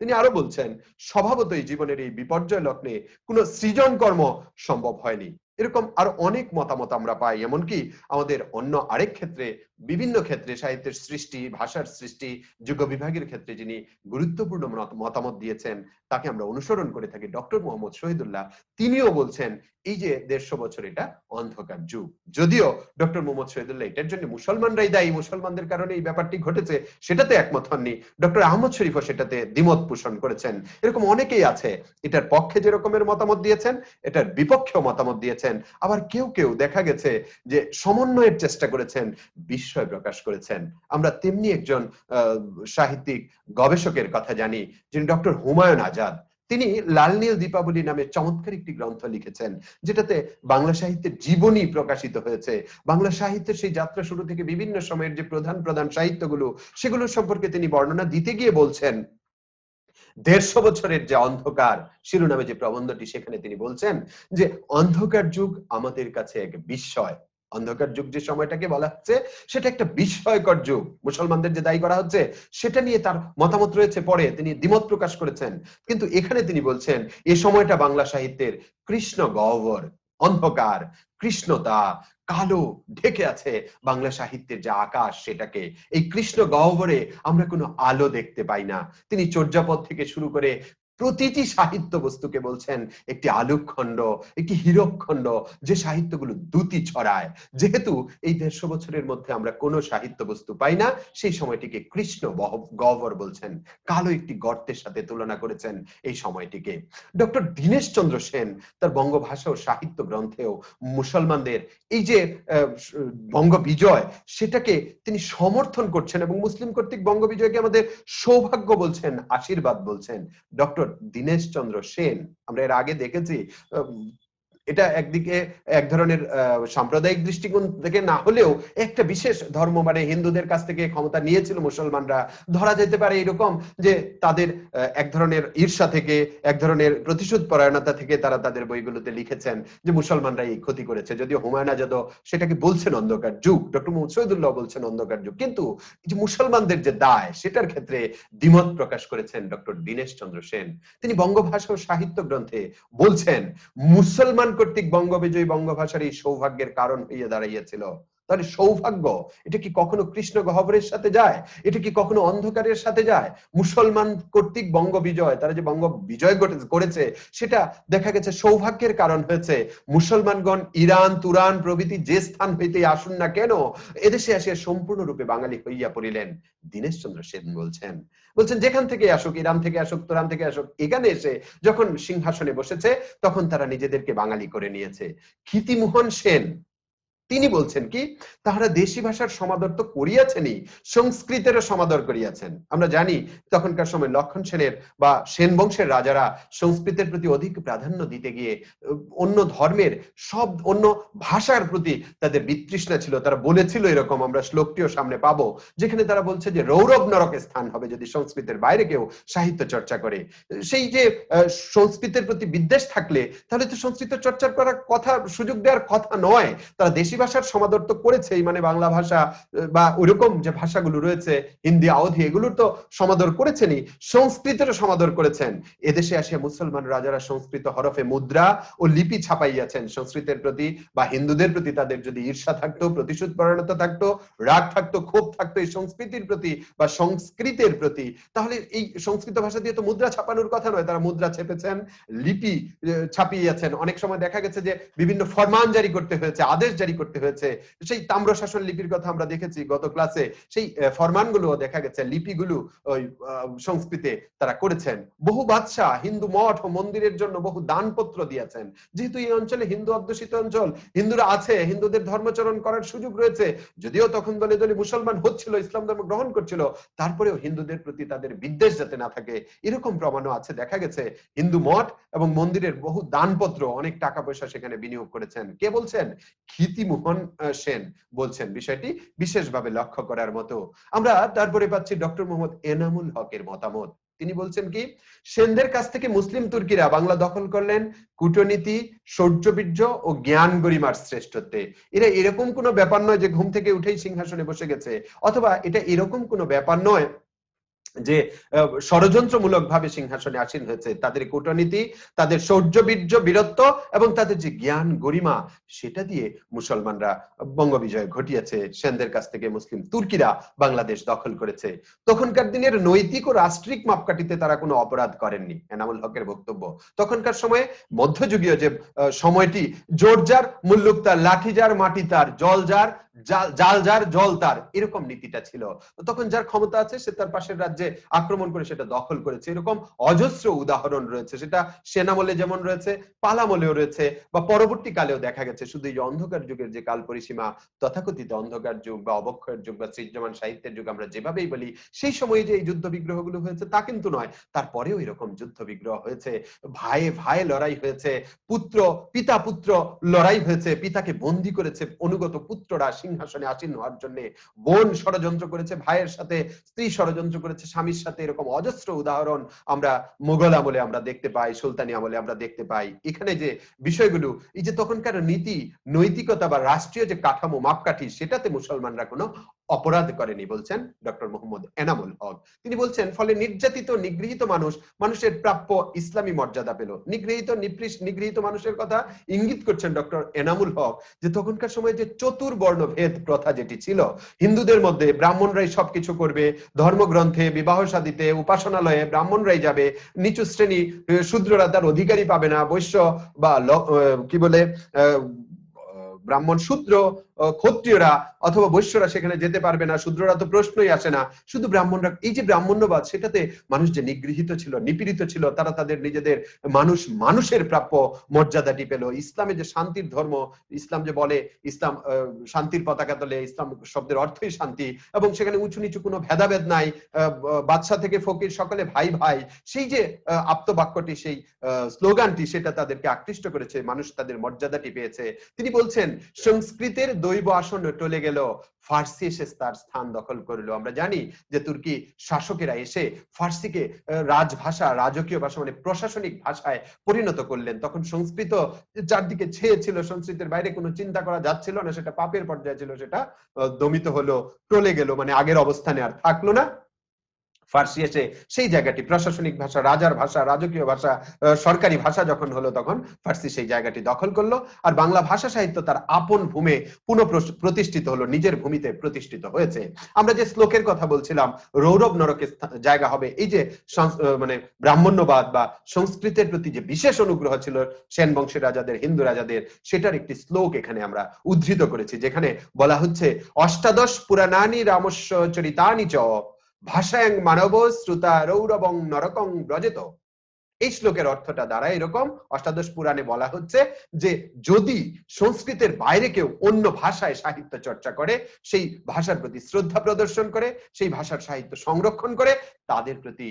তিনি আরো বলছেন, স্বভাবতই জীবনের এই বিপর্যয় লগ্নে কোন সৃজন কর্ম সম্ভব হয়নি। এরকম আরো অনেক মতামত আমরা পাই। এমনকি আমাদের অন্য আরেক ক্ষেত্রে, বিভিন্ন ক্ষেত্রে সাহিত্যের সৃষ্টি, ভাষার সৃষ্টি, যুগ বিভাগের ক্ষেত্রে যিনি গুরুত্বপূর্ণ মতামত দিয়েছেন, তাকে আমরা অনুসরণ করে থাকি, ডক্টর মোহাম্মদ শহীদুল্লাহ। তিনিও বলছেন এই যে ১৫০ বছর এটা অন্ধকার যুগ। যদিও ডক্টর মোহাম্মদ শহীদুল্লাহ এটার জন্য মুসলমানরাই দায়ী, মুসলমানদের কারণে এই ব্যাপারটি ঘটেছে, সেটাতে একমত হননি। ডক্টর আহমদ শরীফও সেটাতে দ্বিমত পোষণ করেছেন। এরকম অনেকেই আছে, এটার পক্ষে যে রকমের মতামত দিয়েছেন, এটার বিপক্ষেও মতামত দিয়েছেন। আবার কেউ কেউ দেখা গেছে যে সমন্বয়ের চেষ্টা করেছেন, বিস্ময় প্রকাশ করেছেন। আমরা তেমনি একজন সাহিত্যিক গবেষকের কথা জানি, যিনি ডক্টর হুমায়ুন আজাদ। তিনি লাল নীল দীপাবলি নামে চমৎকার একটি গ্রন্থ লিখেছেন, যেটাতে বাংলা সাহিত্যের জীবনী প্রকাশিত হয়েছে। বাংলা সাহিত্যের সেই যাত্রা শুরু থেকে বিভিন্ন সময়ের যে প্রধান প্রধান সাহিত্যগুলো, সেগুলো সম্পর্কে তিনি বর্ণনা দিতে গিয়ে বলছেন ১৫০ বছরের যে অন্ধকার শিরোনামে যে প্রবন্ধটি, সেখানে তিনি বলছেন যে অন্ধকার যুগ আমাদের কাছে এক বিস্ময়। অন্ধকার যুগ যে সময়টাকে বলা হচ্ছে, সেটা একটা বিস্ময়কর যুগ। মুসলমানদের যে দায়ী করা হচ্ছে, সেটা নিয়ে তার মতামত রয়েছে, পরে তিনি দ্বিমত প্রকাশ করেছেন। কিন্তু এখানে তিনি বলছেন এই সময়টা বাংলা সাহিত্যের কৃষ্ণ গহ্বর, অন্ধকার, কৃষ্ণতা, কালো ঢেকে আছে বাংলা সাহিত্যের যে আকাশ, সেটাকে। এই কৃষ্ণ গহ্বরে আমরা কোনো আলো দেখতে পাই না। তিনি চর্যাপদ থেকে শুরু করে প্রতিটি সাহিত্য বস্তুকে বলছেন একটি আলোকখণ্ড, একটি হীরকখণ্ড, যে সাহিত্যগুলো দ্যুতি ছড়ায়। যেহেতু এই ১৫০ বছরের মধ্যে আমরা কোনো সাহিত্য বস্তু পাই না, সেই সময়টিকে কৃষ্ণ গহ্বর বলছেন। কালো একটি গর্তের সাথে তুলনা করেছেন এই সময়টিকে। ডক্টর দীনেশচন্দ্র সেন তার বঙ্গভাষা ও সাহিত্য গ্রন্থেও মুসলমানদের এই যে বঙ্গ বিজয়, সেটাকে তিনি সমর্থন করছেন এবং মুসলিম কর্তৃক বঙ্গ বিজয়কে আমাদের সৌভাগ্য বলছেন, আশীর্বাদ বলছেন ডক্টর দীনেশচন্দ্র সেন। আমরা এর আগে দেখেছি এটা একদিকে এক ধরনের সাম্প্রদায়িক দৃষ্টিকোণ থেকে না হলেও একটা বিশেষ ধর্ম, মানে হিন্দুদের কাছ থেকে ক্ষমতা নিয়েছিল মুসলমানরা, ধরা যেতে পারে এরকম যে তাদের এক ধরনের ঈর্ষা থেকে, এক ধরনের প্রতিশোধ পরায়ণতা থেকে তারা তাদের বইগুলোতে লিখেছেন যে মুসলমানরা এই ক্ষতি করেছে। যদিও হুমায়ুন আজাদও সেটাকে বলছেন অন্ধকার যুগ, ডক্টর মোহাম্মদ শহীদুল্লাহ বলছেন অন্ধকার যুগ, কিন্তু এই যে মুসলমানদের যে দায়, সেটার ক্ষেত্রে দ্বিমত প্রকাশ করেছেন ডক্টর দীনেশচন্দ্র সেন। তিনি বঙ্গভাষা ও সাহিত্য গ্রন্থে বলছেন মুসলমান কর্তৃক বঙ্গবিজয়ী বঙ্গভাষার এই সৌভাগ্যের কারণ হইয়া দাঁড়াইয়াছিল। তাহলে সৌভাগ্য এটা কি কখনো কৃষ্ণ গহ্বরের সাথে যায়? এটা কি কখনো অন্ধকারের সাথে যায়? মুসলমান কর্তৃক বঙ্গ বিজয়, তারা যে বঙ্গ বিজয় করেছে, সেটা দেখা গেছে সৌভাগ্যের কারণ হয়েছে। মুসলমানগণ ইরান, তুরান প্রভৃতি যে স্থান হইতে আসুন না কেন, এদেশে আসিয়া সম্পূর্ণরূপে বাঙালি হইয়া পড়িলেন। দীনেশচন্দ্র সেন বলছেন যেখান থেকে আসুক, ইরান থেকে আসুক, তুরান থেকে আসুক, এখানে এসে যখন সিংহাসনে বসেছে, তখন তারা নিজেদেরকে বাঙালি করে নিয়েছে। ক্ষিতিমোহন সেন তিনি বলছেন কি, তাহারা দেশি ভাষার সমাদর তো করিয়াছেনই, সংস্কৃতেরও সমাদর করিয়াছেন। আমরা জানি তখনকার সময় লক্ষণ সেনের বা সেন বংশের রাজারা সংস্কৃতের প্রতি অধিক প্রাধান্য দিতে গিয়ে অন্য ধর্মের সব, অন্য ভাষার প্রতি তাদের বিতৃষ্ণা ছিল। তারা বলেছিল এরকম, আমরা শ্লোকটিও সামনে পাবো, যেখানে তারা বলছে যে রৌরব নরকে স্থান হবে যদি সংস্কৃতের বাইরে কেউ সাহিত্য চর্চা করে। সেই যে সংস্কৃতের প্রতি বিদ্বেষ থাকলে তাহলে তো সংস্কৃত চর্চা করার কথা, সুযোগ দেওয়ার কথা নয়। তারা দেশি ভাষার সমাদর তো করেছেই, মানে বাংলা ভাষা বা ওইরকম যে ভাষাগুলো রয়েছে, হিন্দি, আওধি, এগুলোর তো সমাদর করেছেনই, সংস্কৃতেরও সমাদর করেছেন। এদেশে আসিয়া মুসলমান রাজারা সংস্কৃত হরফে মুদ্রা ও লিপি ছাপাইয়াছেন। সংস্কৃতের প্রতি বা হিন্দুদের প্রতি তাদের যদি ঈর্ষা থাকতো, প্রতিশোধ পরায়ণতা থাকতো, রাগ থাকতো, ক্ষোভ থাকতো এই সংস্কৃতির প্রতি বা সংস্কৃতের প্রতি, তাহলে এই সংস্কৃত ভাষা দিয়ে তো মুদ্রা ছাপানোর কথা নয়। তারা মুদ্রা ছেপেছেন, লিপি ছাপিয়েছেন। অনেক সময় দেখা গেছে যে বিভিন্ন ফরমান জারি করতে হয়েছে, আদেশ জারি করতে হয়েছে। সেই তাম্রশাসন লিপির কথা আমরা দেখেছি গত ক্লাসে। সেই ফরমানগুলো দেখা গেছে, লিপিগুলো ওই সংস্কৃতে তারা করেছেন। বহু বাদশাহ হিন্দু মঠ ও মন্দিরের জন্য বহু দানপত্র দিয়েছেন। যেহেতু এই অঞ্চলে হিন্দু অধ্যুষিত অঞ্চল, হিন্দুরা আছে, হিন্দুদের ধর্মচরণ করার সুযোগ রয়েছে, যদিও তখন দলে দলে মুসলমান হচ্ছিল, ইসলাম ধর্ম গ্রহণ করছিল, তারপরেও হিন্দুদের প্রতি তাদের বিদ্বেষ যাতে না থাকে, এরকম প্রমাণও আছে। দেখা গেছে হিন্দু মঠ এবং মন্দিরের বহু দানপত্র, অনেক টাকা পয়সা সেখানে বিনিয়োগ করেছেন। কে বলছেন? ক্ষিতিমোহন সেন বলছেন। বিষয়টি বিশেষভাবে লক্ষ্য করার মতো। আমরা তারপরে পাচ্ছি ডক্টর মোহাম্মদ এনামুল হকের মতামত। তিনি বলছেন কি, সেনদের কাছ থেকে মুসলিম তুর্কিরা বাংলা দখল করলেন কূটনীতি, শৌর্যবীর্য ও জ্ঞান গরিমার শ্রেষ্ঠত্বে। এরা এরকম কোনো ব্যাপার নয় যে ঘুম থেকে উঠেই সিংহাসনে বসে গেছে, অথবা এটা এরকম কোনো ব্যাপার নয় যে ষড়যন্ত্রমূলক ভাবে সিংহাসনে আসীন হয়েছে, তাদের কূটনীতি, তাদের শৌর্য বীর্য বীরত্ব এবং তাদের যে জ্ঞান গরিমা, সেটা দিয়ে মুসলমানরা বঙ্গবিজয় ঘটিয়েছে। সেনদের কাছ থেকে মুসলিম তুর্কিরা বাংলাদেশ দখল করেছে। তখনকার দিনের নৈতিক ও রাষ্ট্রিক মাপকাঠিতে তারা কোনো অপরাধ করেননি, এনামুল হকের বক্তব্য। তখনকার সময়ে মধ্যযুগীয় যে সময়টি, জোর যার মুল্লুক তার, লাঠি যার মাটি তার, জল যার জাল যার জল তার, এরকম নীতিটা ছিল। তখন যার ক্ষমতা আছে সে তার পাশের রাজ্যে আক্রমণ করে সেটা দখল করেছে। এরকম অজস্র উদাহরণ রয়েছে, সেটা সেনামলে যেমন রয়েছে, পালামলেও রয়েছে, বা পরবর্তীকালেও দেখা গেছে। শুধু এই অন্ধকার যুগের যে কাল পরিসীমা, তথাকথিত অন্ধকার যুগ বা অবক্ষয়ের যুগ বা সৃজ্যমান সাহিত্যের যুগ আমরা যেভাবেই বলি, সেই সময়ে যে এই যুদ্ধ বিগ্রহগুলো হয়েছে তা কিন্তু নয়। তারপরেও এরকম যুদ্ধ বিগ্রহ হয়েছে, ভাইয়ে ভাইয়ে লড়াই হয়েছে, পুত্র পিতা পুত্র লড়াই হয়েছে, পিতাকে বন্দী করেছে অনুগত পুত্ররা সিংহাসনে আসীন হওয়ার জন্য, বোন ষড়যন্ত্র করেছে ভাইয়ের সাথে, স্ত্রী ষড়যন্ত্র করেছে স্বামীর সাথে। এরকম অজস্র উদাহরণ আমরা মোগল আমলে আমরা দেখতে পাই, সুলতানি আমলে আমরা দেখতে পাই। এখানে যে বিষয়গুলো, এই যে তখনকার নীতি নৈতিকতা বা রাষ্ট্রীয় যে কাঠামো মাপকাঠি, সেটাতে মুসলমানরা কোনো অপরাধ করেনি বলছেন ডক্টর মোহাম্মদ এনামুল হক। তিনি বলছেন, ফলে নির্যাতিত নিগৃহীত মানুষের প্রাপ্য ইসলামী মর্যাদা পেল। নিগৃহীত মানুষের কথা ইঙ্গিত করছেন ডক্টর এনামুল হক, যে তখনকার সময় যে চতুর্বর্ণ ভেদ প্রথা যেটি ছিল, হিন্দুদের মধ্যে ব্রাহ্মণরাই সবকিছু করবে, ধর্মগ্রন্থে, বিবাহ শাদীতে, উপাসনালয়ে ব্রাহ্মণরাই যাবে, নিচু শ্রেণী শূদ্ররা তার অধিকারী পাবে না, বৈশ্য বা কি বলে ব্রাহ্মণ শূদ্র ক্ষত্রিয়রা অথবা বৈশ্যরা সেখানে যেতে পারবে না, শূদ্ররা তো প্রশ্নই আসে না, শুধু ব্রাহ্মণরা। এই যে ব্রাহ্মণ্যবাদ, সেটাতে মানুষ যে নিগৃহীত ছিল, নিপীড়িত ছিল, তারা তাদের নিজেদের মানুষের প্রাপ্য মর্যাদাটি পেল। ইসলামে যে শান্তির ধর্ম, ইসলাম যে বলে ইসলাম শান্তির পতাকা তোলে, ইসলাম শব্দের অর্থই শান্তি, এবং সেখানে উঁচু নিচু কোনো ভেদাভেদ নাই, বাদশা থেকে ফকির সকলে ভাই ভাই, সেই যে আপ্তবাক্যটি, সেই স্লোগানটি, সেটা তাদেরকে আকৃষ্ট করেছে, মানুষ তাদের মর্যাদাটি পেয়েছে। তিনি বলছেন, সংস্কৃতের দৈব আসন টলে গেল, ফার্সি এসে তার স্থান দখল করলো। আমরা জানি যে তুর্কি শাসকেরা এসে ফার্সিকে রাজভাষা, রাজকীয় ভাষা, মানে প্রশাসনিক ভাষায় পরিণত করলেন। তখন সংস্কৃত চারদিকে ছেয়ে ছিল, সংস্কৃতের বাইরে কোনো চিন্তা করা যাচ্ছিল না, সেটা পাপের পর্যায়ে ছিল, সেটা দমিত হলো, টলে গেল, মানে আগের অবস্থানে আর থাকলো না। ফার্সি এসে সেই জায়গাটি, প্রশাসনিক ভাষা, রাজার ভাষা, রাজকীয় ভাষা, সরকারি ভাষা যখন হলো, তখন ফার্সি সেই জায়গাটি দখল করলো। আর বাংলা ভাষা সাহিত্য তার আপন ভূমে পুনঃ প্রতিষ্ঠিত হলো, নিজের ভূমিতে প্রতিষ্ঠিত হয়েছে। আমরা যে শ্লোকের কথা বলছিলাম, রৌরব নরকের জায়গা হবে, এই যে মানে ব্রাহ্মণ্যবাদ বা সংস্কৃতের প্রতি যে বিশেষ অনুগ্রহ ছিল সেন বংশের রাজাদের, হিন্দু রাজাদের, সেটার একটি শ্লোক এখানে আমরা উদ্ধৃত করেছি, যেখানে বলা হচ্ছে, অষ্টাদশ পুরাণানি রামস্য চরিতানি চ ভাষায়ং মানব শ্রুতা রৌরবং নরকং ব্রজেত। এই শ্লোকের অর্থটা দাঁড়ায় এরকম, অষ্টাদশ পুরাণে বলা হচ্ছে যে যদি সংস্কৃতের বাইরে কেউ অন্য ভাষায় সাহিত্য চর্চা করে, সেই ভাষার প্রতি শ্রদ্ধা প্রদর্শন করে, সেই ভাষার সাহিত্য সংরক্ষণ করে, তাদের প্রতি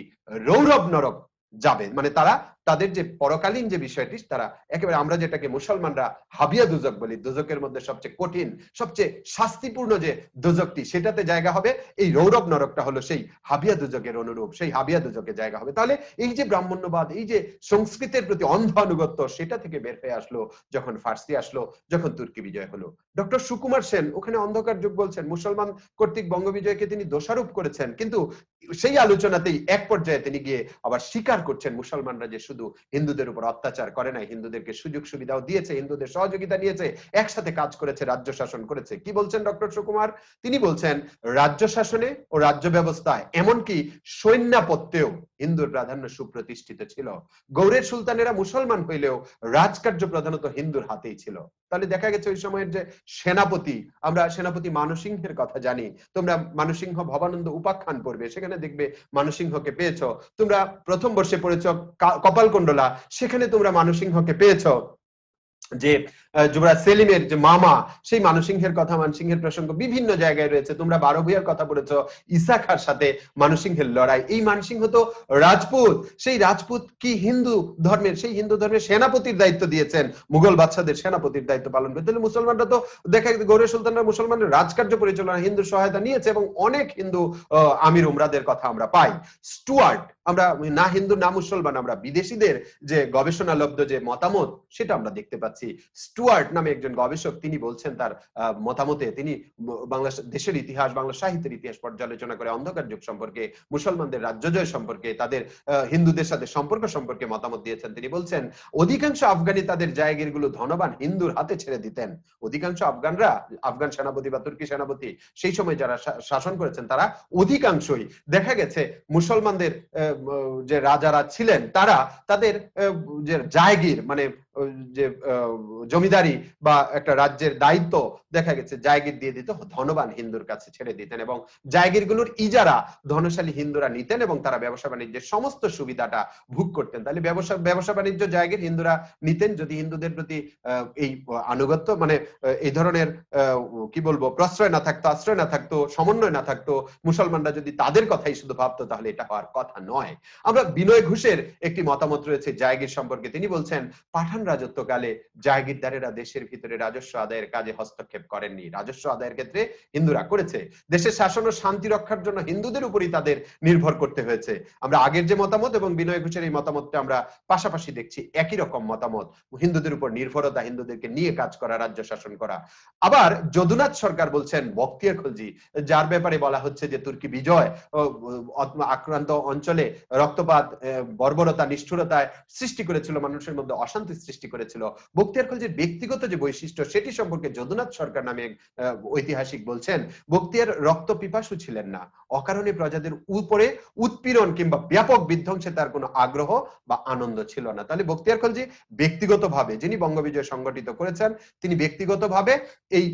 রৌরব নরক যাবে, মানে তারা তাদের যে পরকালীন যে বিষয়টি, তারা একেবারে, আমরা যেটাকে মুসলমানরা হাবিয়া দুজক বলি, দুজকের মধ্যে সবচেয়ে কঠিন, সবচেয়ে শাস্তিপূর্ণ যে দুজকটি, সেটাতে জায়গা হবে। এই রৌরব নরকটা হলো সেই হাবিয়া দুজকের অনুরূপ, সেই হাবিয়া দুজকে জায়গা হবে। তাহলে এই যে ব্রাহ্মণ্যবাদ, এই যে সংস্কৃতের প্রতি অন্ধ আনুগত্য, সেটা থেকে বের হয়ে আসলো যখন ফার্সি আসলো, যখন তুর্কি বিজয় হলো। ডক্টর সুকুমার সেন ওখানে অন্ধকার যুগ বলছেন, মুসলমান কর্তৃক বঙ্গবিজয়কে তিনি দোষারোপ করেছেন, কিন্তু সেই আলোচনাতেই এক পর্যায়ে তিনি গিয়ে আবার স্বীকার করছেন, মুসলমানরা যে শুধু হিন্দুদের উপর অত্যাচার করে নাই, হিন্দুদেরকে সুযোগ সুবিধাও দিয়েছে, হিন্দুদের সহযোগিতা নিয়েছে, একসাথে কাজ করেছে, রাজ্য শাসন করেছে। কি বলছেন ডক্টর সুকুমার? তিনি বলছেন, রাজ্য শাসনে ও রাজ্য ব্যবস্থায়, এমনকি সৈন্যাপত্যেও হিন্দুর প্রাধান্য সুপ্রতিষ্ঠিত ছিল। গৌড়ের সুলতানেরা মুসলমান হইলেও রাজকার্য প্রধানত হিন্দুর হাতেই ছিল। তাহলে দেখা গেছে ওই সময়ের যে সেনাপতি, আমরা সেনাপতি মানসিংহের কথা জানি, তোমরা মানসিংহ ভবানন্দ উপাখ্যান পড়বে, সেখানে দেখবে মানসিংহকে পেয়েছ। তোমরা প্রথম বর্ষে পড়েছ কপালকুণ্ডলা, সেখানে তোমরা মানসিংহকে পেয়েছ। যে যুবরাজ সেলিমের যে মামা, সেই মানসিংহের কথা, মানসিংহের প্রসঙ্গ বিভিন্ন জায়গায় রয়েছে। তোমরা বারোভূয়ার কথা পড়েছ, ঈসা খার সাথে মানসিংহের লড়াই। এই মানসিংহ তো রাজপুত, সেই রাজপুত কি হিন্দু ধর্মের, সেই হিন্দু ধর্মের সেনাপতির দায়িত্ব দিয়েছেন, মুঘল বাদশাদের সেনাপতির দায়িত্ব পালন করে। তাহলে মুসলমানরা তো দেখা গেছে, গৌড়ের সুলতানরা মুসলমানের রাজকার্য পরিচালনা হিন্দু সহায়তা নিয়েছে, এবং অনেক হিন্দু আমির উমরাদের কথা আমরা পাই। স্টুয়ার্ট, আমরা না হিন্দু না মুসলমান, আমরা বিদেশিদের যে গবেষণালব্ধ যে মতামত সেটা আমরা দেখতে পাচ্ছি। স্টুয়ার্ট নামে একজন গবেষক, তিনি বলছেন তার মতামতে, তিনি বাংলা দেশের ইতিহাস, বাংলা সাহিত্যের ইতিহাস পর্যালোচনা করে অন্ধকার যুগ সম্পর্কে, মুসলমানদের রাজ্যজয় সম্পর্কে, তাদের হিন্দুদের সাথে সম্পর্ক সম্পর্কে মতামত দিয়েছেন। তিনি বলছেন অধিকাংশ আফগানি তাদের জায়গিরগুলো ধনবান হিন্দুর হাতে ছেড়ে দিতেন। অধিকাংশ আফগানরা, আফগান সেনাপতি বা তুর্কি সেনাপতি সেই সময় যারা শাসন করেছেন, তারা অধিকাংশই দেখা গেছে মুসলমানদের যে রাজারা ছিলেন তারা তাদের যে জায়গির মানে যে জমিদারি বা একটা রাজ্যের দায়িত্ব দেখা গেছে জায়গির দিয়ে দিত, ধনবান হিন্দুর কাছে ছেড়ে দিতেন এবং জায়গির গুলোর ইজারা ধনশালী হিন্দুরা নিতেন এবং তারা ব্যবসা বাণিজ্যের সমস্ত সুবিধাটা ভোগ করতেন। তাহলে ব্যবসা বাণিজ্য জায়গির হিন্দুরা নিতেন। যদি হিন্দুদের প্রতি এই আনুগত্য মানে এই ধরনের কি বলবো প্রশ্রয় না থাকতো, আশ্রয় না থাকতো, সমন্বয় না থাকতো, মুসলমানরা যদি তাদের কথাই শুধু ভাবতো, তাহলে এটা হওয়ার কথা নয়। আমরা বিনয় ঘোষের একটি মতামত রয়েছে জায়গির সম্পর্কে। তিনি বলছেন পাঠান রাজত্বকালে জায়গিরদারেরা দেশের ভিতরে রাজস্ব আদায়ের কাজে হস্তক্ষেপ করেননি। রাজস্ব আদায়ের ক্ষেত্রে হিন্দুরা করেছে। দেশের শাসন ও শান্তি রক্ষার জন্য হিন্দুদের উপরই তাদের নির্ভর করতে হয়েছে। আমরা আগের যে মতামত এবং বিনয় ঘোষের এই মতামতটা আমরা পাশাপাশি দেখছি, একই রকম মতামত, হিন্দুদের উপর নির্ভরতা, হিন্দুদেরকে নিয়ে কাজ করা, রাজ্য শাসন করা। আবার যদুনাথ সরকার বলছেন, বখতিয়ার খলজি যার ব্যাপারে বলা হচ্ছে যে তুর্কি বিজয় আক্রান্ত অঞ্চলে রক্তপাত, বর্বরতা, নিষ্ঠুরতায় সৃষ্টি করেছিল, মানুষের মধ্যে অশান্তি সৃষ্টি করেছিল, বখতিয়ার খলজির ব্যক্তিগত যে বৈশিষ্ট্য সেটি সম্পর্কে যদুনাথ সরকার নামে ঐতিহাসিক বলছেন বখতিয়ার রক্ত পিপাসু ছিলেন না, অকারণে প্রজাদের উপরে উৎপীড়ন কিংবা ব্যাপক বিধ্বংসে তার কোনো আগ্রহ বা আনন্দ ছিল না। তাহলে বখতিয়ার খলজি ব্যক্তিগতভাবে, যিনি বঙ্গবিজয় সংগঠিত করেছেন, তিনি ব্যক্তিগতভাবে এই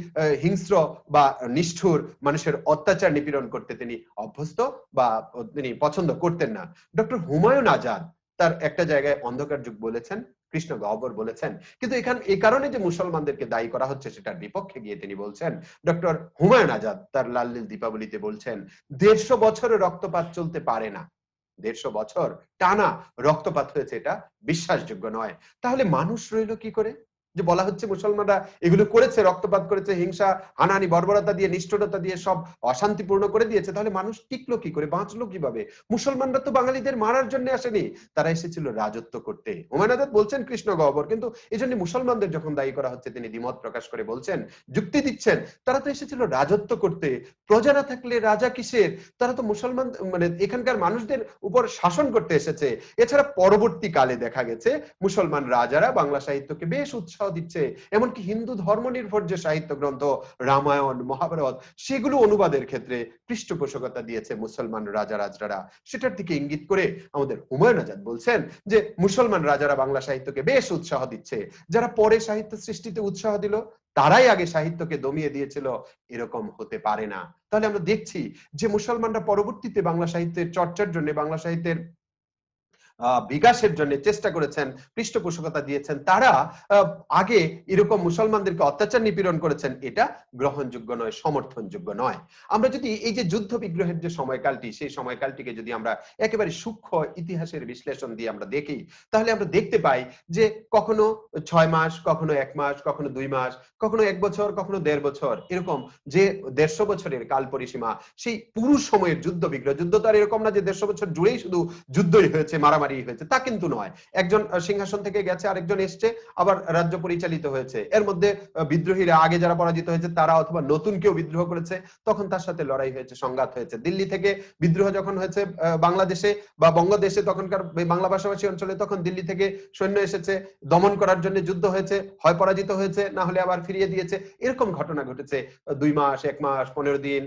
হিংস্র বা নিষ্ঠুর মানুষের অত্যাচার নিপীড়ন করতে তিনি অভ্যস্ত বা তিনি পছন্দ করতেন না। ডক্টর হুমায়ুন আজাদ তার একটা জায়গায় অন্ধকার যুগ বলেছেন, কৃষ্ণ গহ্বর বলেছেন, কিন্তু এখানে এই কারণে যে মুসলমানদেরকে দায়ী করা হচ্ছে সেটার বিপক্ষে গিয়ে তিনি বলছেন, ডক্টর হুমায়ুন আজাদ তার লাল নীল দীপাবলিতে বলছেন 150 বছরের রক্তপাত চলতে পারে না। 150 বছর টানা রক্তপাত হয়েছে, এটা বিশ্বাসযোগ্য নয়। তাহলে মানুষ রইল কি করে? যে বলা হচ্ছে মুসলমানরা এগুলো করেছে, রক্তপাত করেছে, হিংসা, হানাহানি, বর্বরতা দিয়ে, নিষ্ঠুরতা দিয়ে সব অশান্তিপূর্ণ করে দিয়েছে, তাহলে মানুষ টিকলো কি করে, বাঁচলো কিভাবে? মুসলমানরা তো বাঙালিদের মারার জন্য আসেনি, তারা এসেছিল রাজত্ব করতে। হুমায়ুন আজাদ বলছেন কৃষ্ণ গহ্বর, কিন্তু এই জন্য মুসলমানদের যখন দায়ী করা হচ্ছে তিনি দ্বিমত প্রকাশ করে বলছেন, যুক্তি দিচ্ছেন, তারা তো এসেছিল রাজত্ব করতে, প্রজা না থাকলে রাজা কিসের? তারা তো মুসলমান মানে এখানকার মানুষদের উপর শাসন করতে এসেছে। এছাড়া পরবর্তীকালে দেখা গেছে মুসলমান রাজারা বাংলা সাহিত্যকে বেশ উৎসাহ দিচ্ছে, এমনকি হিন্দু ধর্ম নির্ভর যে সাহিত্য গ্রন্থ রামায়ণ, মহাভারত, সেগুলো অনুবাদের ক্ষেত্রে পৃষ্ঠপোষকতা দিয়েছে মুসলমান রাজারা। সেটার দিকে ইঙ্গিত করে আমাদের হুমায়ুন আজাদ বলছেন যে মুসলমান রাজারা বাংলা সাহিত্যকে বেশ উৎসাহ দিচ্ছে। যারা পরে সাহিত্য সৃষ্টিতে উৎসাহ দিল তারাই আগে সাহিত্যকে দমিয়ে দিয়েছিল, এরকম হতে পারে না। তাহলে আমরা দেখছি যে মুসলমানরা পরবর্তীতে বাংলা সাহিত্যের চর্চার জন্য, বাংলা সাহিত্যের বিকাশের জন্য চেষ্টা করেছেন, পৃষ্ঠপোষকতা দিয়েছেন। তারা আগে এরকম মুসলমানদেরকে অত্যাচার নিপীড়ন করেছেন, এটা গ্রহণযোগ্য নয়, সমর্থনযোগ্য নয়। আমরা যদি এই যে যুদ্ধ বিগ্রহের যে সময়কালটি, সেই সময়কালটিকে যদি আমরা একেবারে সূক্ষ্ম ইতিহাসের বিশ্লেষণ দিয়ে আমরা দেখি, তাহলে আমরা দেখতে পাই যে কখনো 6 মাস, কখনো 1 মাস, কখনো 2 মাস, কখনো 1 বছর, কখনো 1.5 বছর, এরকম যে 150 বছরের কাল পরিসীমা, সেই পুরো সময়ের যুদ্ধ বিগ্রহ। যুদ্ধ তো আর এরকম না যে 150 বছর জুড়েই শুধু যুদ্ধই হয়েছে, মারামারি হয়েছে, তা কিন্তু নয়। একজন সিংহাসন থেকে গেছে, আরেকজন এসছে, আবার রাজ্য পরিচালিত হয়েছে। এর মধ্যে বিদ্রোহীরা আগে যারা পরাজিত হয়েছে তারা অথবা নতুন কেউ বিদ্রোহ করেছে, তখন তার সাথে লড়াই হয়েছে, সংঘাত হয়েছে। দিল্লি থেকে বিদ্রোহ যখন হয়েছে বাংলাদেশে বা বঙ্গদেশে, তখনকার বাংলা ভাষাভাষী অঞ্চলে, তখন দিল্লি থেকে সৈন্য এসেছে, দমন করার জন্য যুদ্ধ হয়েছে, হয় পরাজিত হয়েছে, না হলে আবার ফিরিয়ে দিয়েছে। এরকম ঘটনা ঘটেছে। 2 মাস, 1 মাস, 15 দিন,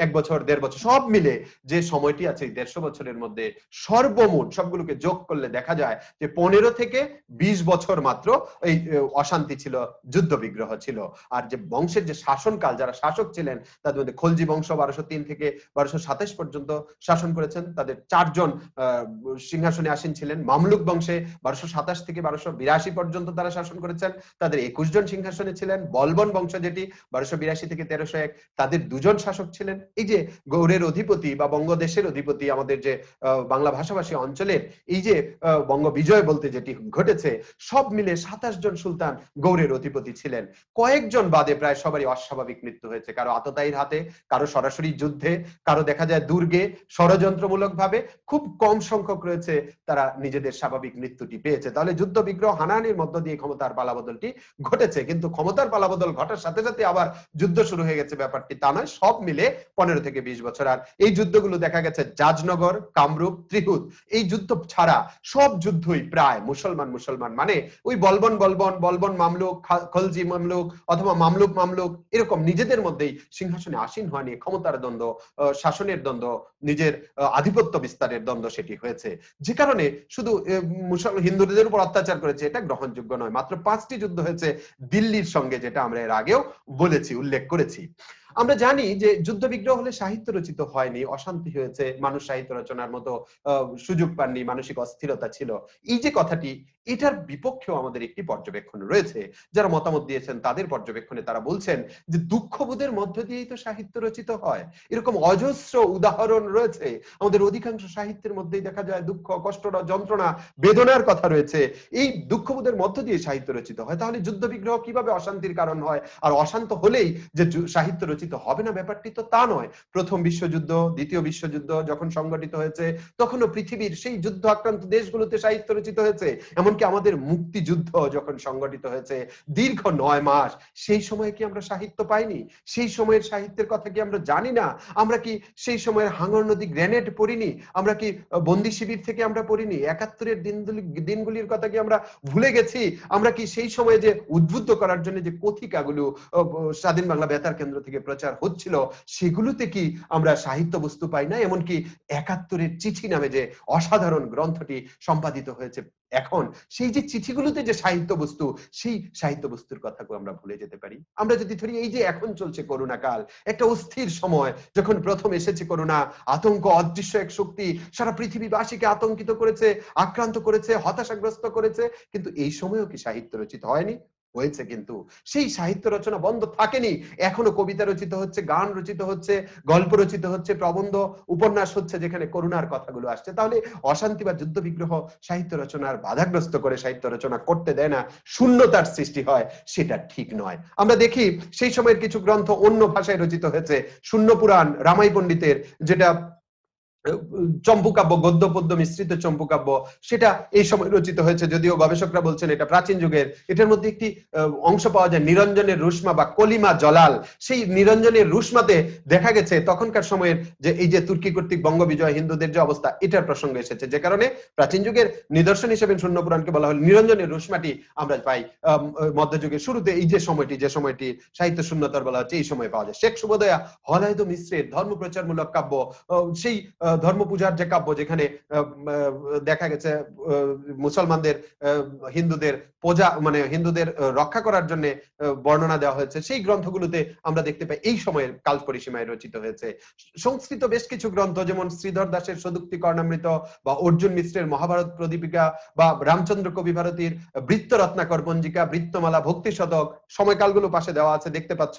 1 বছর, 1.5 বছর, সব মিলে যে সময়টি আছে 150 বছরের মধ্যে সর্বমোট সবগুলোকে যোগ করলে দেখা যায় যে 15 থেকে 20 বছর মাত্র এই অশান্তি ছিল, যুদ্ধ বিগ্রহ ছিল। আর যে বংশের যে শাসনকাল, যারা শাসক ছিলেন তাদের মধ্যে খলজি বংশ 1203 থেকে 1227 পর্যন্ত শাসন করেছেন, তাদের 4 জন সিংহাসনে আসীন ছিলেন। মামলুক বংশে 1227 থেকে 1282 পর্যন্ত তারা শাসন করেছেন, তাদের 21 জন সিংহাসনে ছিলেন। বলবন বংশ যেটি 1282 থেকে 1301, তাদের 2 জন শাসক ছিলেন। এই যে গৌড়ের অধিপতি বা বঙ্গদেশের অধিপতি, আমাদের যে বাংলা ভাষাভাষী অঞ্চলের এই যে বঙ্গ বিজয় বলতে যেটি ঘটেছে, সব মিলে 27 জন সুলতান গৌড়ের অধিপতি ছিলেন। কয়েকজন বাদে প্রায় সবারই অস্বাভাবিক মৃত্যু হয়েছে, কারো আততায়ীর হাতে, কারো সরাসরি যুদ্ধে, কারো দেখা যায় দুর্গে ষড়যন্ত্রমূলক ভাবে। খুব কম সংখ্যক রয়েছে তারা নিজেদের স্বাভাবিক মৃত্যুটি পেয়েছে। তাহলে যুদ্ধ বিগ্রহ হানাহানির মধ্য দিয়ে ক্ষমতার পালাবদলটি ঘটেছে, কিন্তু ক্ষমতার পালাবদল ঘটার সাথে সাথে আবার যুদ্ধ শুরু হয়ে গেছে ব্যাপারটি তা নয়। সব মিলে 15 থেকে 20 বছর। আর এই যুদ্ধগুলো দেখা গেছে জাজনগর, কামরূপ, ত্রিহুত, এই যুদ্ধ ছাড়া সব যুদ্ধই প্রায় মুসলমান মুসলমান, মানে ওই বলবন বলবন, বলবন মামলুক, খলজি মামলুক অথবা মামলুক মামলুক এরকম নিজেদের মধ্যেই সিংহাসনে আসীন হওয়া নিয়ে ক্ষমতার দ্বন্দ্ব, শাসনের দ্বন্দ্ব, নিজের আধিপত্য বিস্তারের দ্বন্দ্ব সেটি হয়েছে। যে কারণে শুধু হিন্দুদের উপর অত্যাচার করেছে এটা গ্রহণযোগ্য নয়। মাত্র 5টি যুদ্ধ হয়েছে দিল্লির সঙ্গে, যেটা আমরা এর আগেও বলেছি, উল্লেখ করেছি। আমরা জানি যে যুদ্ধ বিগ্রহ হলে সাহিত্য রচিত হয়নি, অশান্তি হয়েছে, মানুষ সাহিত্য রচনার মতো সুযোগ পাননি, মানসিক অস্থিরতা ছিল। এই যে কথাটি, এটার বিপক্ষেও আমাদের একটি পর্যবেক্ষণ রয়েছে। যারা মতামত দিয়েছেন তাদের পর্যবেক্ষণে তারা বলছেন যে দুঃখবোধের মধ্য দিয়েই তো সাহিত্য রচিত হয়। এরকম অজস্র উদাহরণ রয়েছে আমাদের অধিকাংশ সাহিত্যের মধ্যেই দেখা যায় দুঃখ, কষ্ট, যন্ত্রণা, বেদনার কথা রয়েছে। এই দুঃখবোধের মধ্য দিয়ে সাহিত্য রচিত হয়। তাহলে যুদ্ধ বিগ্রহ কিভাবে অশান্তির কারণ হয়? আর অশান্ত হলেই যে সাহিত্য রচিত হবে না ব্যাপারটি তো তা নয়। প্রথম বিশ্বযুদ্ধ, দ্বিতীয় বিশ্বযুদ্ধ যখন সংগঠিত হয়েছে তখনও পৃথিবীর সেই যুদ্ধ আক্রান্ত দেশগুলোতে সাহিত্য রচিত হয়েছে। এমনকি আমাদের মুক্তিযুদ্ধ যখন সংগঠিত হয়েছে দীর্ঘ 9 মাস, সেই সময় কি আমরা সাহিত্য পাইনি? সেই সময়ের সাহিত্যের কথা কি আমরা জানি না? আমরা কি সেই সময়ের হাঙ্গর নদী গ্রেনেড পড়িনি? আমরা কি বন্দি শিবির থেকে আমরা পড়িনি? 71-এর দিনগুলির কথা কি আমরা ভুলে গেছি? আমরা কি সেই সময়ে যে উদ্বুদ্ধ করার জন্য যে কথিকাগুলো স্বাধীন বাংলা বেতার কেন্দ্র থেকে প্রচার হচ্ছিল সেগুলোতে কি আমরা সাহিত্য বস্তু পাই না? এমনকি 71-এর চিঠি নামে যে অসাধারণ গ্রন্থটি সম্পাদিত হয়েছে এখন, সেই যে চিঠিগুলোতে যে সাহিত্য বস্তু, সেই সাহিত্য বস্তুর কথা আমরা ভুলে যেতে পারি? আমরা যদি ধরি এই যে এখন চলছে করোনা কাল, একটা অস্থির সময়, যখন প্রথম এসেছে করোনা, আতঙ্ক, অদৃশ্য এক শক্তি সারা পৃথিবীবাসীকে আতঙ্কিত করেছে, আক্রান্ত করেছে, হতাশাগ্রস্ত করেছে, কিন্তু এই সময়ও কি সাহিত্য রচিত হয়নি? হয়েছে। কিন্তু সেই সাহিত্য রচনা বন্ধ থাকেনি। এখনো কবিতা রচিত হচ্ছে, গান রচিত হচ্ছে, গল্প রচিত হচ্ছে, প্রবন্ধ, উপন্যাস হচ্ছে, যেখানে করুণার কথাগুলো আসছে। তাহলে অশান্তি বা যুদ্ধ বিগ্রহ সাহিত্য রচনার বাধাগ্রস্ত করে, সাহিত্য রচনা করতে দেয় না, শূন্যতার সৃষ্টি হয়, সেটা ঠিক নয়। আমরা দেখি সেই সময়ের কিছু গ্রন্থ অন্য ভাষায় রচিত হয়েছে। শূন্য পুরাণ রামাই পণ্ডিতের, যেটা চম্পুকাব্য, গদ্য পদ্য মিশ্রিত চম্পুকাব্য, সেটা এই সময় রচিত হয়েছে। যদিও গবেষকরা বলছেন এটা প্রাচীন যুগের। এটার মধ্যে একটি অংশ পাওয়া যায় নিরঞ্জনের রুশমা বা কলিমা জলাল। সেই নিরঞ্জনের রুশমাতে দেখা গেছে তখনকার সময়ের যে এই যে তুর্কি কর্তৃক বঙ্গ বিজয়, হিন্দুদের যে অবস্থা, এটার প্রসঙ্গ এসেছে। যে কারণে প্রাচীন যুগের নিদর্শন হিসেবে শূন্য পুরাণকে বলা হল। নিরঞ্জনের রুশমাটি আমরা পাই মধ্যযুগের শুরুতে। এই যে সময়টি সাহিত্য শূন্যতার বলা হচ্ছে, এই সময় পাওয়া যায়। শেখ সুবোধয়া হলায়দ মিশ্রের ধর্মপ্রচারমূলক কাব্য, সেই ধর্ম পূজার যে কাব্য, যেখানে দেখা গেছে মুসলমানদের হিন্দুদের পূজা, মানে হিন্দুদের রক্ষা করার জন্য বর্ণনা দেওয়া হয়েছে, সেই গ্রন্থগুলোতে আমরা দেখতে পাই এই সময়ের কাল পরিসীমায় রচিত হয়েছে। সংস্কৃত বেশ কিছু গ্রন্থ, যেমন শ্রীধর দাসের সদুক্তি কর্ণামৃত বা অর্জুন মিশ্রের মহাভারত প্রদীপিকা বা রামচন্দ্র কবি ভারতীর বৃত্ত রত্নাকর পঞ্জিকা, বৃত্তমালা, ভক্তি শতক, সময়কালগুলো পাশে দেওয়া আছে, দেখতে পাচ্ছ।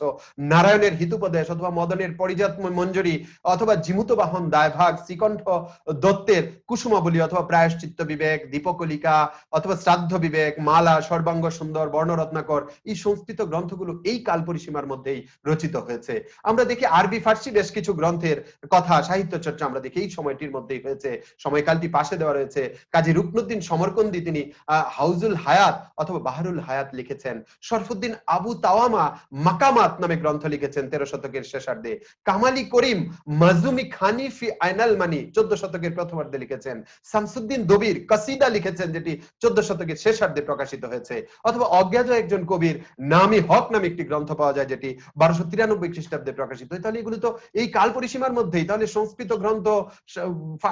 নারায়ণের হিতুপদেশ অথবা মদনের পরিজাত মঞ্জরি অথবা জিমুত বাহন দায়ভাগ, শ্রীকণ্ঠ দত্তের কুসুমাবলী অথবা প্রায়শ্চিত্ত বিবেক, দীপকলিকা অথবা শ্রাদ্ধ বিবেক, মালা, সর্বাঙ্গ সুন্দর, বর্ণরত্নাকর, এই সংস্কৃত গ্রন্থগুলো এই কাল পরিসীমার মধ্যেই রচিত হয়েছে। আমরা দেখি আরবি ফার্সি বেশ কিছু গ্রন্থের কথা, সাহিত্য চর্চা আমরা দেখি এই সময়টির মধ্যেই হয়েছে। সময়কালটি পাশে দেওয়া রয়েছে। কাজী রুকনুদ্দিন সমরকন্দি তিনি হাউজুল হায়াত অথবা বাহারুল হায়াত লিখেছেন। শরফুদ্দিন আবু তাওয়ামা মাকামাত নামে গ্রন্থ লিখেছেন 13 শতকের শেষার্ধে। কামালি করিম মাজুমি খানি ফি আইনাল মানি 14 শতকের প্রথমার্ধে লিখেছেন। শামসুদ্দিন দবির কাসিদা লিখেছেন, যেটি 14 শতকের শেষার্ধে প্রকাশিত হয়েছে। অথবা অজ্ঞাত একজন কবির নামি হক নামে একটি গ্রন্থ পাওয়া যায়, যেটি 1293 খ্রিস্টাব্দে প্রকাশিত হয়। তাহলে এগুলো তো এই কাল পরিসীমার মধ্যেই। তাহলে সংস্কৃত গ্রন্থ,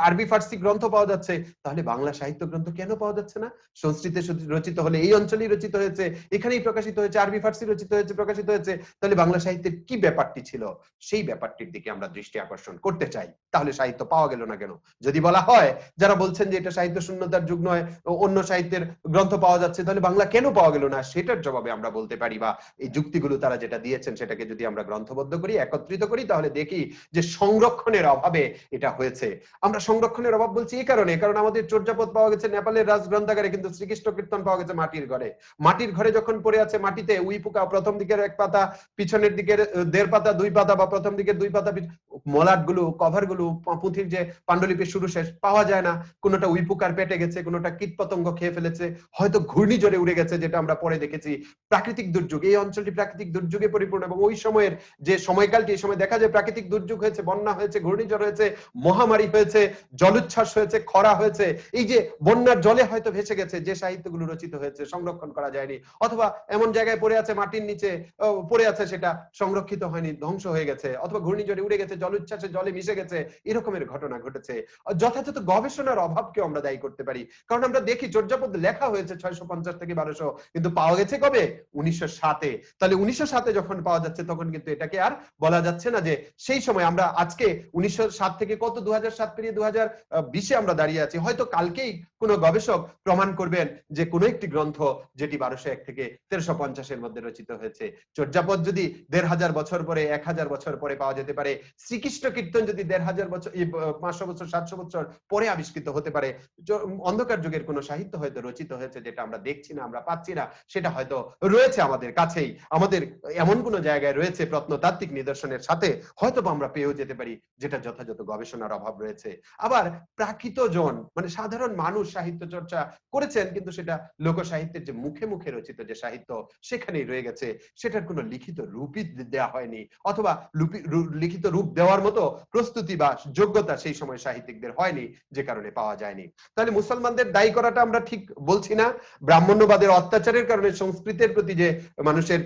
আরবি ফার্সি গ্রন্থ পাওয়া যাচ্ছে, তাহলে বাংলা সাহিত্য গ্রন্থ কেন পাওয়া যাচ্ছে না? সংস্কৃতে রচিত হলে এই অঞ্চলেই রচিত হয়েছে, এখানেই প্রকাশিত হয়েছে, আরবি ফার্সি রচিত হয়েছে, প্রকাশিত হয়েছে, তাহলে বাংলা সাহিত্যের কি ব্যাপারটি ছিল, সেই ব্যাপারটির দিকে আমরা দৃষ্টি আকর্ষণ করতে চাই। তাহলে সাহিত্য পাওয়া গেল না কেন? যদি বলা হয় যারা বলছেন যে এটা সাহিত্য শূন্যতার যুগ নয়, অন্য সাহিত্যের গ্রন্থ পাওয়া যাচ্ছে, তাহলে বাংলা কেন পাওয়া গেল না? সেটার জবাবে আমরা বলতে পারি, বা এই যুক্তিগুলো তারা যেটা দিয়েছেন সেটাকে যদি আমরা গ্রন্থবদ্ধ করি, একত্রিত করি, তাহলে দেখি যে সংরক্ষণের অভাবে এটা হয়েছে। আমরা সংরক্ষণের অভাব বলছি এই কারণে, কারণ আমাদের চর্যাপদ পাওয়া গেছে নেপালের রাজগ্রন্থাগারে, কিন্তু শ্রীকৃষ্ণ কীর্তন পাওয়া গেছে মাটির ঘরে। মাটির ঘরে যখন পড়ে আছে, মাটিতে উই পোকা প্রথম দিকের 1 পাতা, পিছনের দিকের 1.5 পাতা 2 পাতা, বা প্রথম দিকের 2 পাতা, মলাট গুলো, কভার গুলো, পুঁথির যে পাণ্ডুলিপির শুরু শেষ পাওয়া যায় না। কোনোটা উই পোকার পেটে গেছে, কোনোটা কীট পতঙ্গ খেয়ে ফেলেছে, হয়তো ঘূর্ণিঝড়ে উড়ে গেছে, যেটা আমরা পরে দেখেছি। প্রাকৃতিক দুর্যোগ, এই অঞ্চলটি প্রাকৃতিক দুর্যোগে পরিপূর্ণ, এবং ওই সময়ের যে সময়কালটি, এই সময় দেখা যায় প্রাকৃতিক দুর্যোগ হয়েছে, বন্যা হয়েছে, ঘূর্ণিঝড় হয়েছে, মহামারী হয়েছে, জলোচ্ছ্বাস হয়েছে, খরা হয়েছে। এই যে বন্যার জলে হয়তো ভেসে গেছে যে সাহিত্যগুলো রচিত হয়েছে, সংরক্ষণ করা যায়নি, অথবা এমন জায়গায় পড়ে আছে মাটির নিচে পড়ে আছে, সেটা সংরক্ষিত হয়নি, ধ্বংস হয়ে গেছে, অথবা ঘূর্ণিঝড়ে উড়ে গেছে, জলোচ্ছ্বাসে জলে মিশে গেছে, এরকমের ঘটনা ঘটেছে। যথাযথ গবেষণার অভাবকে আমরা দায়ী করতে পারি, কারণ আমরা দেখি চর্যাপদ লেখা হয়েছে 650 থেকে 1200, কিন্তু পাওয়া গেছে কবে? 1907-এ। তাহলে 1907-এ যখন পাওয়া যাচ্ছে, তখন কিন্তু এটাকে আর বলা যাচ্ছে না যে সেই সময়। আমরা আজকে 1907 থেকে কত 2007 পেরিয়ে 2020-এ আমরা দাঁড়িয়ে আছি। হয়তো কালকেই কোনো গবেষক প্রমাণ করবেন যে কোনো একটি গ্রন্থ যেটি 1201 থেকে 1350-এর মধ্যে রচিত হয়েছে। চর্যাপদ যদি 1500 বছর পরে, 1000 বছর পরে পাওয়া যেতে পারে, শ্রীকৃষ্ণ কীর্তন যদি 1500 বছর, 500 বছর, 700 বছর পরে আবিষ্কৃত হতে পারে, অন্ধকার যুগের কোনো সাহিত্য হয়তো রচিত হয়েছে যেটা আমরা দেখছি না, আমরা পাচ্ছি না, সেটা হয়তো রয়েছে আমাদের কাছেই, আমাদের এমন কোনো জায়গায় রয়েছে প্রত্নতাত্ত্বিক নিদর্শনের সাথে, হয়তো আমরা পেয়েও যেতে পারি, যেটা যথাযথ গবেষণার অভাব রয়েছে। আবার প্রাকৃত জন, মানে সাধারণ মানুষ সাহিত্য চর্চা করেছেন, কিন্তু সেটা লোক সাহিত্যের যে মুখে মুখে রচিত যে সাহিত্য, সেখানেই রয়ে গেছে, সেটার কোনো লিখিত রূপই দেওয়া হয়নি, অথবা লিখিত রূপ দেওয়ার মতো প্রস্তুতি বা যোগ্যতা সেই সময় সাহিত্যিকদের হয়নি, যে কারণে পাওয়া যায়নি। তাহলে মুসলমানদের দায়ী করাটা আমরা ঠিক বলছি না। ব্রাহ্মণ্যবাদের অত্যাচারের কারণে সংস্কৃতের প্রতি যে মানুষের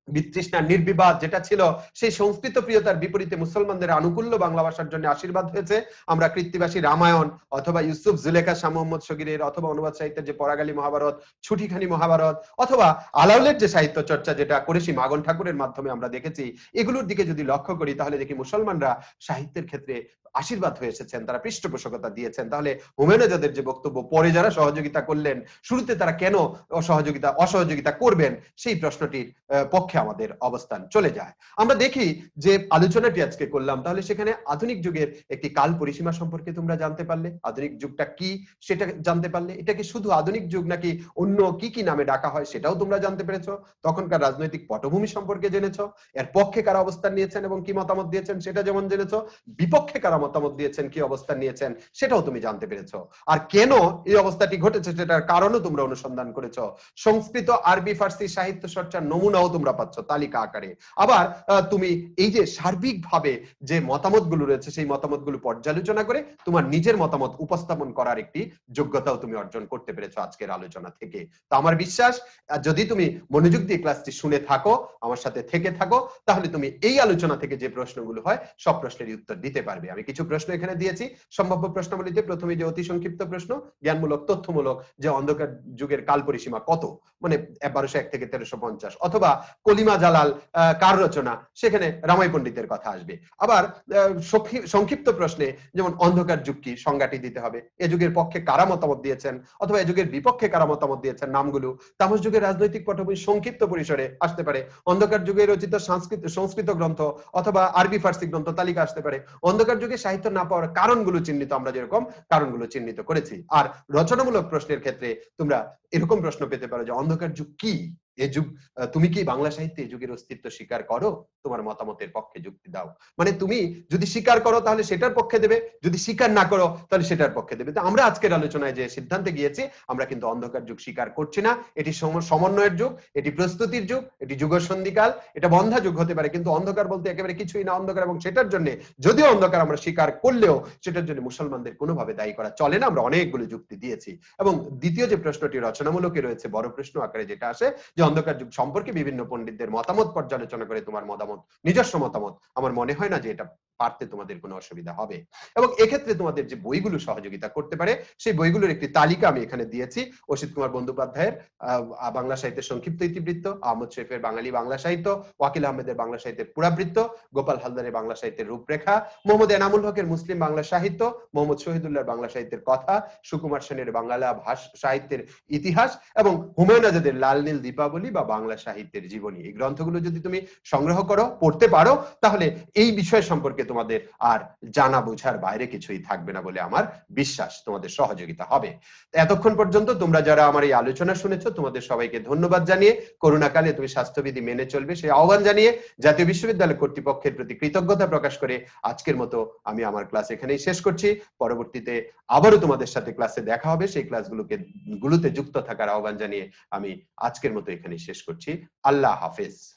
বিতৃষ্ণা, নির্বিবাদ যেটা ছিল, সেই সংস্কৃত প্রিয়তার বিপরীতে মুসলমানদের আনুকূল্য বাংলা ভাষার জন্য আশীর্বাদ হয়েছে। আমরা কৃত্তিবাসী রামায়ণ, অথবা ইউসুফ জুলেখা শাহ মোহাম্মদ শগীরের, অথবা অনুবাদ সাহিত্যের যে পরাগালী মহাভারত, ছুটিখানি মহাভারত, অথবা আলাউলের যে সাহিত্য চর্চা যেটা করেছি মাগন ঠাকুরের মাধ্যমে আমরা দেখেছি, এগুলোর দিকে যদি লক্ষ্য করি, তাহলে দেখি মুসলমানরা সাহিত্যের ক্ষেত্রে আশীর্বাদ হয়ে এসেছেন, তারা পৃষ্ঠপোষকতা দিয়েছেন। তাহলে হুমায়ুন আজাদের যে বক্তব্য, পরে যারা সহযোগিতা করলেন, শুরুতে তারা কেন অসহযোগিতা করবেন, সেই প্রশ্নটির পক্ষে আমাদের অবস্থান চলে যায়। আমরা দেখি যে আলোচনাটি আজকে করলাম, তাহলে সেখানে আধুনিক যুগের একটি কাল পরিসীমা সম্পর্কে তোমরা জানতে পারলে, আধুনিক যুগটা কি সেটা জানতে পারলে। এটা কি শুধু আধুনিক যুগ নাকি অন্য কি কি নামে ডাকা হয় সেটাও তোমরা জানতে পেরেছো। তখনকার রাজনৈতিক পটভূমি সম্পর্কে জেনেছো, এর পক্ষে কারা অবস্থান নিয়েছেন এবং কি মতামত দিয়েছেন সেটা যেমন জেনেছো, বিপক্ষে কারা মতামত দিয়েছেন, কি অবস্থান নিয়েছেন সেটাও তুমি জানতে পেরেছো। আর কেন এই অবস্থাটি ঘটেছে সেটার কারণও তোমরা অনুসন্ধান করেছো। সংস্কৃত, আরবি, ফার্সি সাহিত্য চর্চার নমুনাও তোমরা পাচ্ছ তালিকা আকারে। আবার তুমি এই যে সার্বিকভাবে যে মতামতগুলো রয়েছে, সেই মতামতগুলো পর্যালোচনা করে তোমার নিজের মতামত উপস্থাপন করার একটি যোগ্যতাও তুমি অর্জন করতে পেরেছো আজকের আলোচনা থেকে। তো আমার বিশ্বাস, যদি তুমি মনোযোগ দিয়ে ক্লাসটি শুনে থাকো, আমার সাথে থেকে থাকো, তাহলে তুমি এই আলোচনা থেকে যে প্রশ্নগুলো হয় সব প্রশ্নের উত্তর দিতে পারবে। আমি কিছু প্রশ্ন এখানে দিয়েছি সম্ভাব্য প্রশ্নাবলীতে। প্রথমে যে অতি সংক্ষিপ্ত প্রশ্ন, জ্ঞানমূলক, তথ্যমূলক, যে অন্ধকার যুগের কাল পরিসীমা কত, মানে 1201 থেকে 1350, অথবা কলিমা জালাল কার রচনা, সেখানে রামাই পণ্ডিতের কথা আসবে। আবার সংক্ষিপ্ত প্রশ্নে যেমন অন্ধকার যুগ কি, সংজ্ঞাটি দিতে হবে। এ যুগের পক্ষে কারা মতামত দিয়েছেন, অথবা এ যুগের বিপক্ষে কারা মতামত দিয়েছেন, নামগুলো। তামস যুগের রাজনৈতিক পটভূমি সংক্ষিপ্ত পরিসরে আসতে পারে। অন্ধকার যুগে রচিত সংস্কৃত গ্রন্থ অথবা আরবি ফার্সি গ্রন্থ তালিকা আসতে পারে। অন্ধকার যুগে সাহিত্য না পাওয়ার কারণগুলো চিহ্নিত, আমরা যেরকম কারণগুলো চিহ্নিত করেছি। আর রচনামূলক প্রশ্নের ক্ষেত্রে তোমরা এরকম প্রশ্ন পেতে পারো যে অন্ধকার যুগ কি, এ যুগ, তুমি কি বাংলা সাহিত্যে এই যুগের অস্তিত্ব স্বীকার করো, তোমার মতামতের পক্ষে যুক্তি দাও। মানে তুমি যদি স্বীকার করো তাহলে সেটার পক্ষে দেবে, যদি স্বীকার না করো তাহলে সেটার পক্ষে দেবে। তো আমরা আজকের আলোচনায় যে সিদ্ধান্তে গিয়েছি, আমরা কিন্তু অন্ধকার যুগ স্বীকার করছি না। এটি সমন্বয়ের যুগ, এটি প্রস্তুতির যুগ, এটি যুগসন্ধিকাল, এটা বন্ধা যুগ হতে পারে, কিন্তু অন্ধকার বলতে একেবারে কিছুই না অন্ধকার। এবং সেটার জন্য, যদিও অন্ধকার আমরা স্বীকার করলেও, সেটার জন্য মুসলমানদের কোনোভাবে দায়ী করা চলে না। আমরা অনেকগুলো যুক্তি দিয়েছি। এবং দ্বিতীয় যে প্রশ্নটি রচনামূলকে রয়েছে, বড় প্রশ্ন আকারে যেটা আসে, যে অন্ধকার যুগ সম্পর্কে বিভিন্ন পণ্ডিতদের মতামত পর্যালোচনা করে তোমার মতামত, নিজস্ব মতামত, আমার মনে হয় না যে এটা পারতে তোমাদের কোনো অসুবিধা হবে। এবং এক্ষেত্রে তোমাদের যে বইগুলো সহযোগিতা করতে পারে সেই বইগুলোর একটি তালিকা আমি এখানে দিয়েছি। অসিত কুমার বন্দ্যোপাধ্যায়ের বাংলা সাহিত্যের সংক্ষিপ্ত ইতিবৃত্ত, আহমদ শরীফের বাঙালি বাংলা সাহিত্য, ওয়াকিল আহমেদের বাংলা সাহিত্যের পুরাবৃত্ত, গোপাল হালদারের বাংলা সাহিত্যের রূপরেখা, মোহাম্মদ এনামুল হকের মুসলিম বাংলা সাহিত্য, মোহাম্মদ শহীদুল্লাহর বাংলা সাহিত্যের কথা, সুকুমার সেনের বাংলা সাহিত্যের ইতিহাস এবং হুমায়ুন আজাদের লাল নীল দীপাবলি বা বাংলা সাহিত্যের জীবনী। এই গ্রন্থগুলো যদি তুমি সংগ্রহ করো, পড়তে পারো, তাহলে এই বিষয় সম্পর্কে তোমাদের আর জানা বোঝার বাইরে কিছুই থাকবে না বলে আমার বিশ্বাস। তোমাদের সহযোগিতা হবে। এতক্ষণ পর্যন্ত তোমরা যারা আমার এই আলোচনা শুনেছো, তোমাদের সবাইকে ধন্যবাদ জানিয়ে, করোনাকালে তুমি স্বাস্থ্যবিধি মেনে চলবে সেই আহ্বান জানিয়ে, জাতীয় বিশ্ববিদ্যালয় কর্তৃপক্ষের প্রতি কৃতজ্ঞতা প্রকাশ করে আজকের মতো আমি আমার ক্লাস এখানেই শেষ করছি। পরবর্তীতে আবারও তোমাদের সাথে ক্লাসে দেখা হবে। সেই ক্লাসগুলোতে যুক্ত থাকার আহ্বান জানিয়ে আমি আজকের মতো এখানেই শেষ করছি। আল্লাহ হাফেজ।